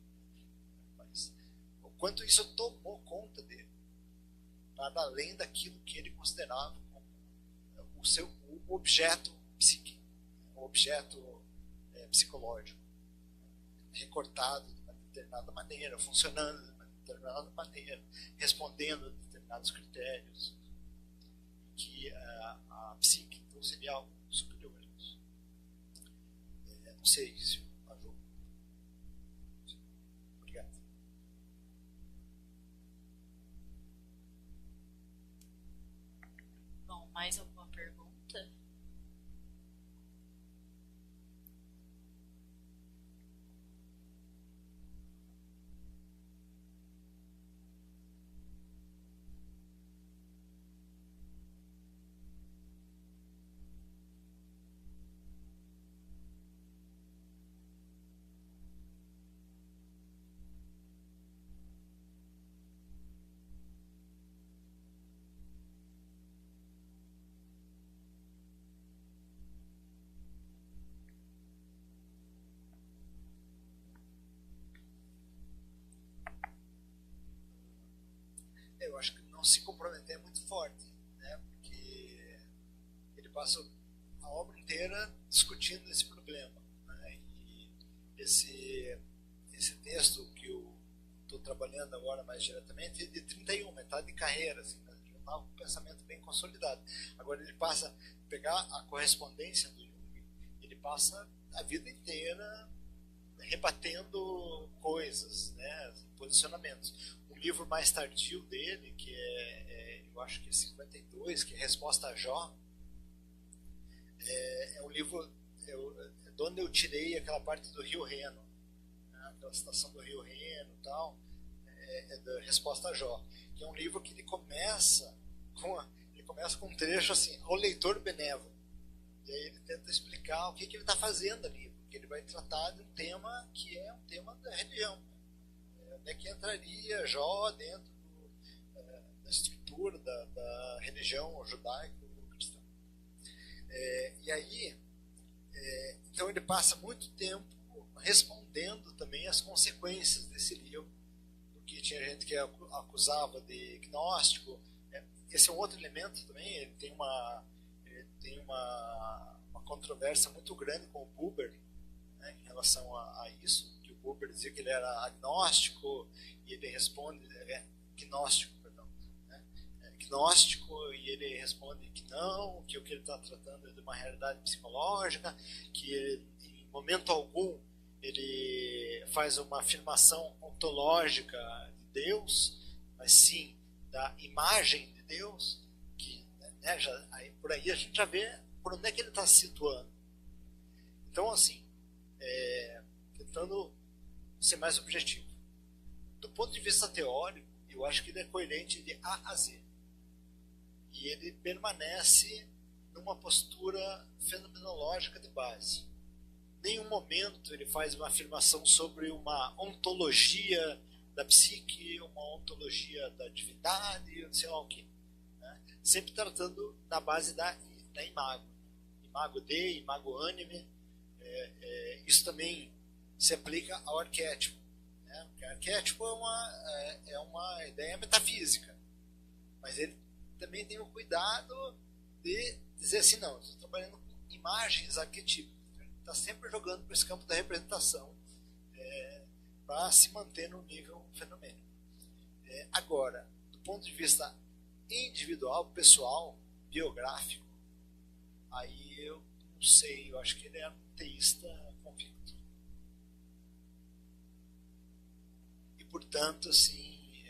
Mas o quanto isso tomou conta dele, nada além daquilo que ele considerava como o objeto psíquico, o objeto psicológico, recortado de uma determinada maneira, funcionando de uma determinada maneira, respondendo a determinados critérios, que a psique então seria algo superior a isso. Não sei se ajudou. Obrigado. Bom, mais alguma pergunta? Eu acho que não se comprometer é muito forte, né? Porque ele passa a obra inteira discutindo esse problema, né? E esse texto que eu estou trabalhando agora mais diretamente é de 31, metade de carreira, assim, né? Já estava com um pensamento bem consolidado. Agora ele passa a pegar a correspondência do Jung, ele passa a vida inteira rebatendo coisas, né? Posicionamentos. Um livro mais tardio dele, que eu acho que é 52, que é Resposta a Jó, é um livro de onde eu tirei aquela parte do Rio Reno, né? Aquela citação do Rio Reno e tal, da Resposta a Jó, que é um livro que ele começa com um trecho assim, ao leitor benévolo, e aí ele tenta explicar o que ele está fazendo ali, porque ele vai tratar de um tema que é um tema da religião. Onde é que entraria Jó dentro da estrutura da religião judaico-cristã. E aí, então ele passa muito tempo respondendo também as consequências desse livro, porque tinha gente que acusava de gnóstico. Esse é um outro elemento também, ele tem uma controvérsia muito grande com o Buber, né, em relação a isso. O Buber dizia que ele era agnóstico e ele responde gnóstico, perdão, né? Gnóstico, e ele responde que não, que o que ele está tratando é de uma realidade psicológica, que ele, em momento algum ele faz uma afirmação ontológica de Deus, mas sim da imagem de Deus, que, né, por aí a gente já vê por onde é que ele está se situando. Então, assim, tentando ser mais objetivo. Do ponto de vista teórico, eu acho que ele é coerente de A a Z. E ele permanece numa postura fenomenológica de base. Em nenhum momento ele faz uma afirmação sobre uma ontologia da psique, uma ontologia da divindade, não sei lá o quê, né? Sempre tratando na base da imago. Imago Dei, imago anime. Isso também se aplica ao arquétipo, né? Porque arquétipo é uma ideia metafísica, mas ele também tem o cuidado de dizer assim, não, eu estou trabalhando com imagens, arquetipos. Está sempre jogando para esse campo da representação para se manter no nível fenomênico. Agora, do ponto de vista individual, pessoal, biográfico, aí eu não sei, eu acho que ele é um teísta convicto. E, portanto, assim,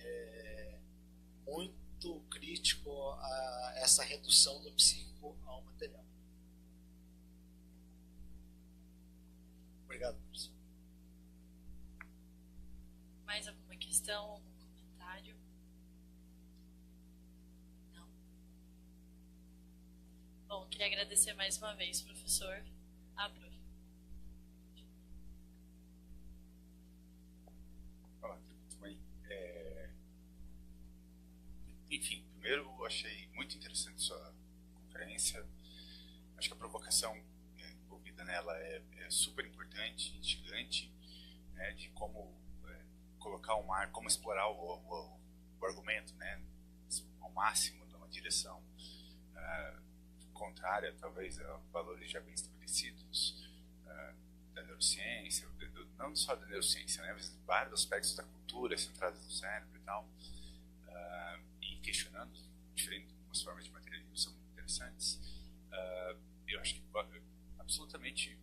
muito crítico a essa redução do psíquico ao material. Obrigado, professor. Mais alguma questão, algum comentário? Não? Bom, queria agradecer mais uma vez, professor. Prof. Olá, tudo bem? Enfim, primeiro eu achei muito interessante sua conferência. Acho que a provocação envolvida nela é super importante, instigante, né, de como colocar o mar, como explorar o argumento, né, ao máximo numa direção contrária, talvez, a valores já bem estabelecidos da neurociência, não só da neurociência, né, mas vários aspectos da cultura centrados no cérebro e tal, e questionando diferentes formas de materialismo são muito interessantes. Eu acho que absolutamente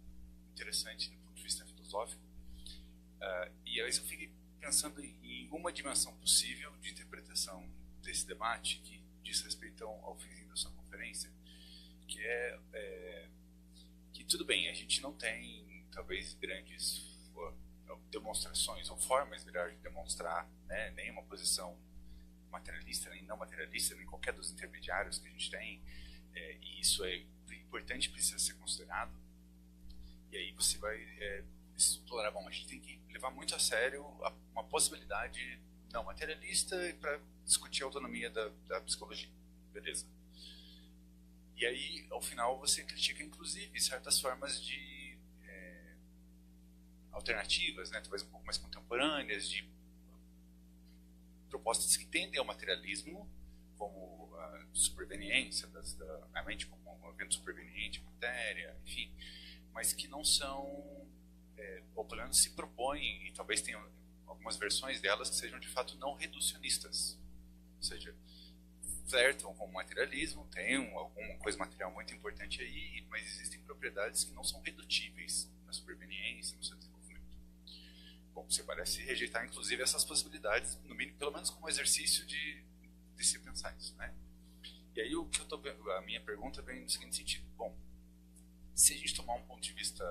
interessante do ponto de vista filosófico. E aí eu fiquei pensando em uma dimensão possível de interpretação desse debate que diz respeito ao fim da sua conferência, que que tudo bem, a gente não tem talvez grandes demonstrações ou formas melhor de demonstrar, né, nem uma posição materialista, nem não materialista, nem qualquer dos intermediários que a gente tem, e isso é importante, precisa ser considerado. E aí você vai explorar, bom, a gente tem que levar muito a sério uma possibilidade não materialista para discutir a autonomia da psicologia, beleza? E aí, ao final, você critica, inclusive, certas formas de alternativas, né, talvez um pouco mais contemporâneas, de propostas que tendem ao materialismo, como a superveniência, a mente como um evento superveniente, a matéria, enfim, mas que não são, ou pelo menos se propõem, e talvez tenham algumas versões delas que sejam de fato não reducionistas, ou seja, flertam com o materialismo, tem alguma coisa material muito importante aí, mas existem propriedades que não são redutíveis na superveniência, no seu desenvolvimento. Bom, você parece rejeitar inclusive essas possibilidades, no mínimo, pelo menos como exercício de se pensar isso, né? E aí a minha pergunta vem no seguinte sentido: bom, se a gente tomar um ponto de vista,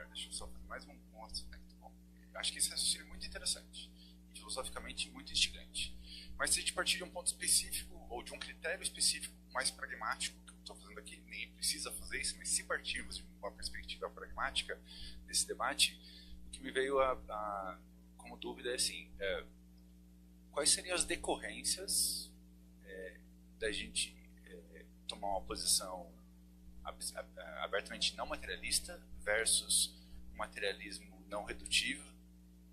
deixa eu só fazer mais um aspecto. Bom, acho que esse raciocínio é muito interessante e filosoficamente muito instigante. Mas se a gente partir de um ponto específico ou de um critério específico mais pragmático, que eu estou fazendo aqui, nem precisa fazer isso, mas se partirmos de uma perspectiva pragmática desse debate, o que me veio como dúvida é assim: quais seriam as decorrências da gente tomar uma posição abertamente não materialista versus um materialismo não redutivo,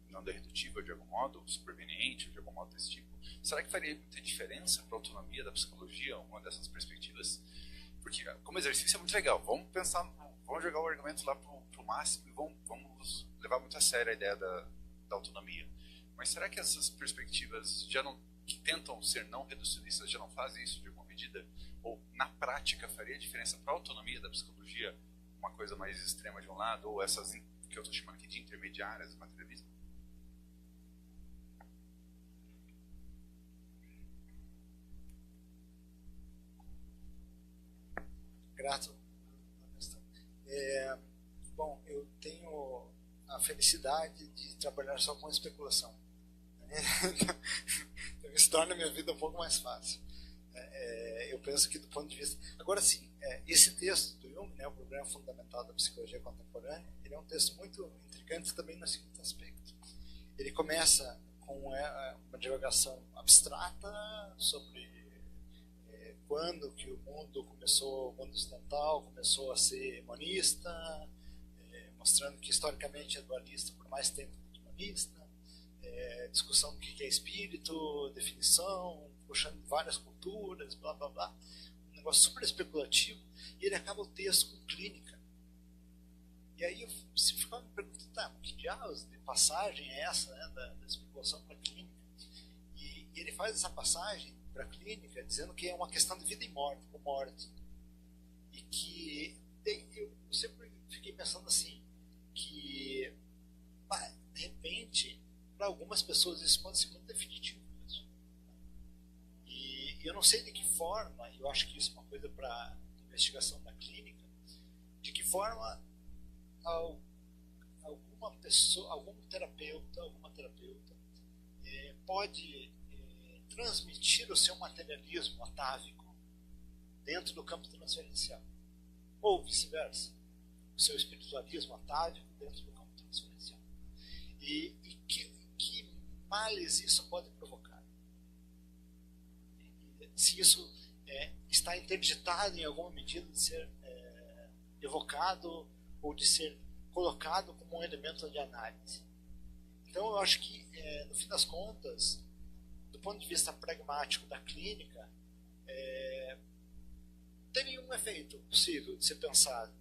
não derredutível de algum modo, superveniente, de algum modo desse tipo? Será que faria muita diferença para a autonomia da psicologia uma dessas perspectivas? Porque como exercício é muito legal, vamos pensar, vamos jogar o argumento lá para o máximo e vamos levar muito a sério a ideia da autonomia. Mas será que essas perspectivas que tentam ser não reducionistas já não fazem isso de alguma medida? Ou na prática faria diferença para a autonomia da psicologia uma coisa mais extrema de um lado, ou essas que eu estou chamando aqui de intermediárias do materialismo? Grato pela questão. Bom, eu tenho a felicidade de trabalhar só com especulação. Então isso torna a minha vida um pouco mais fácil. Eu penso que do ponto de vista... Agora sim, esse texto do Jung, né, o Problema Fundamental da Psicologia Contemporânea, ele é um texto muito intrigante também no seguinte aspecto. Ele começa com uma divagação abstrata sobre quando que o mundo ocidental começou a ser monista, mostrando que historicamente é dualista por mais tempo do que monista, discussão do que é espírito, definição, puxando várias culturas, blá blá blá. negócio super especulativo, e ele acaba o texto com clínica. E aí eu ficava me perguntando, tá, que diabos de passagem é essa, né, da especulação para a clínica? E ele faz essa passagem para a clínica dizendo que é uma questão de vida e morte, com morte. E que eu sempre fiquei pensando assim, que de repente, para algumas pessoas isso pode ser muito definitivo mesmo. E eu não sei de que forma, eu acho que isso é uma coisa para investigação da clínica, de que forma alguma pessoa, alguma terapeuta pode transmitir o seu materialismo atávico dentro do campo transferencial. Ou vice-versa, o seu espiritualismo atávico dentro do campo transferencial. E que males isso pode provocar? Se isso está interditado em alguma medida de ser evocado ou de ser colocado como um elemento de análise. Então eu acho que, no fim das contas, do ponto de vista pragmático da clínica, teria um efeito possível de ser pensado.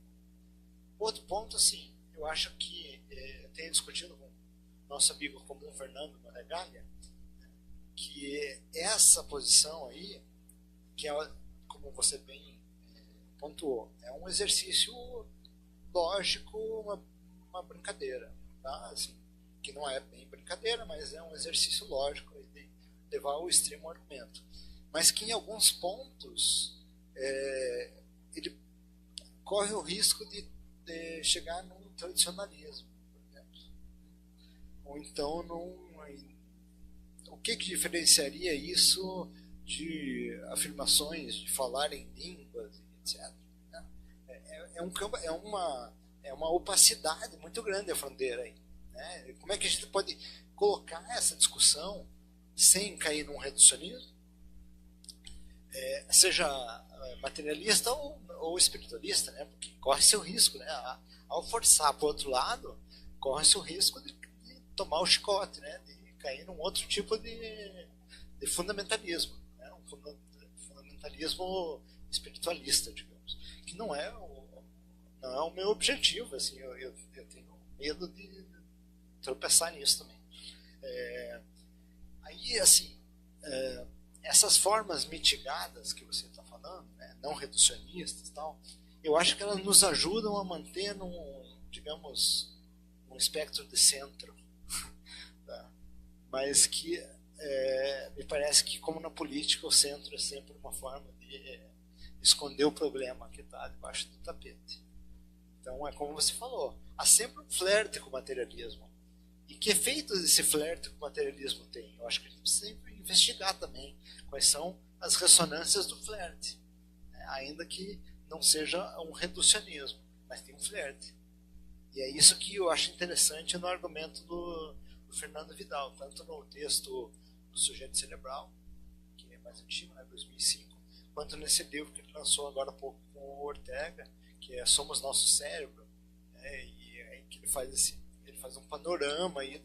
Outro ponto, assim, eu acho que eu tenho discutido com nosso amigo comum Fernando Maragalha, que essa posição aí, que é, como você bem pontuou, é um exercício lógico, uma brincadeira, tá? Assim, que não é bem brincadeira, mas é um exercício lógico de levar ao extremo argumento. Mas que em alguns pontos ele corre o risco de chegar num tradicionalismo, por exemplo. Ou então o que diferenciaria isso de afirmações de falar em línguas, etc. É uma opacidade muito grande a fronteira aí, né? Como é que a gente pode colocar essa discussão sem cair num reducionismo, seja materialista ou espiritualista, né? Porque corre-se o risco, né? Ao forçar para o outro lado, corre-se o risco de tomar o chicote, né? De cair num outro tipo de fundamentalismo, né? Um fundamentalismo espiritualista, digamos, que não é o meu objetivo, assim, eu tenho medo de tropeçar nisso também. Aí, assim, essas formas mitigadas que você está falando, né, não reducionistas e tal, eu acho que elas nos ajudam a manter digamos, um espectro de centro. Tá? Mas que me parece que, como na política, o centro é sempre uma forma de esconder o problema que está debaixo do tapete. Então, é como você falou, há sempre um flerte com o materialismo. E que efeitos esse flerte com o materialismo tem? Eu acho que a gente precisa sempre investigar também quais são as ressonâncias do flerte, né? Ainda que não seja um reducionismo, mas tem um flerte. E é isso que eu acho interessante no argumento do Fernando Vidal, tanto no texto do Sujeito Cerebral, que é mais antigo, né, 2005, quanto nesse livro que ele lançou agora há pouco com o Ortega, que é Somos Nosso Cérebro, né, e aí que ele faz um panorama aí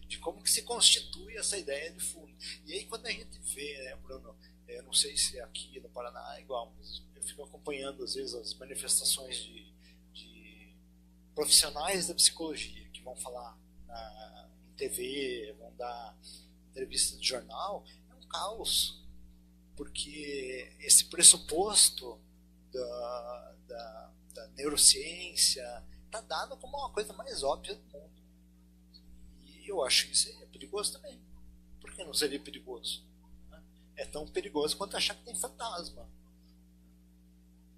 de como que se constitui essa ideia de fundo. E aí quando a gente vê, né, Bruno, eu não sei se aqui no Paraná é igual, mas eu fico acompanhando às vezes as manifestações de profissionais da psicologia que vão falar em TV, vão dar entrevista de jornal, é um caos, porque esse pressuposto da neurociência está dado como uma coisa mais óbvia do mundo. E eu acho que isso é perigoso também. Por que não seria perigoso? É tão perigoso quanto achar que tem fantasma.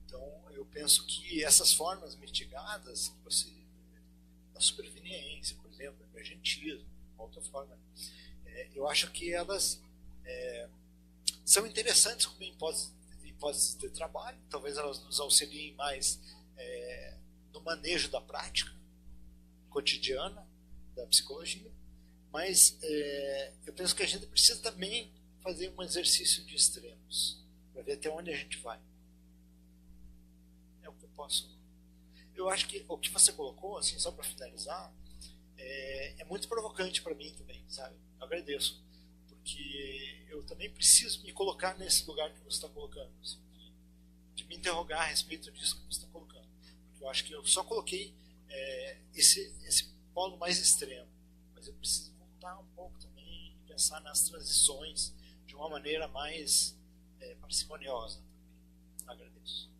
Então, eu penso que essas formas mitigadas, da superveniência, por exemplo, emergentismo, uma outra forma, eu acho que elas são interessantes como hipóteses de trabalho. Talvez elas nos auxiliem mais no manejo da prática cotidiana da psicologia, mas eu penso que a gente precisa também fazer um exercício de extremos para ver até onde a gente vai. É o que eu posso. Eu acho que o que você colocou, assim, só para finalizar, é muito provocante para mim também, sabe? Eu agradeço, porque eu também preciso me colocar nesse lugar que você está colocando, assim, de me interrogar a respeito disso que você está colocando. Porque eu acho que eu só coloquei esse polo mais extremo, mas eu preciso voltar um pouco também e pensar nas transições de uma maneira mais parcimoniosa. Agradeço.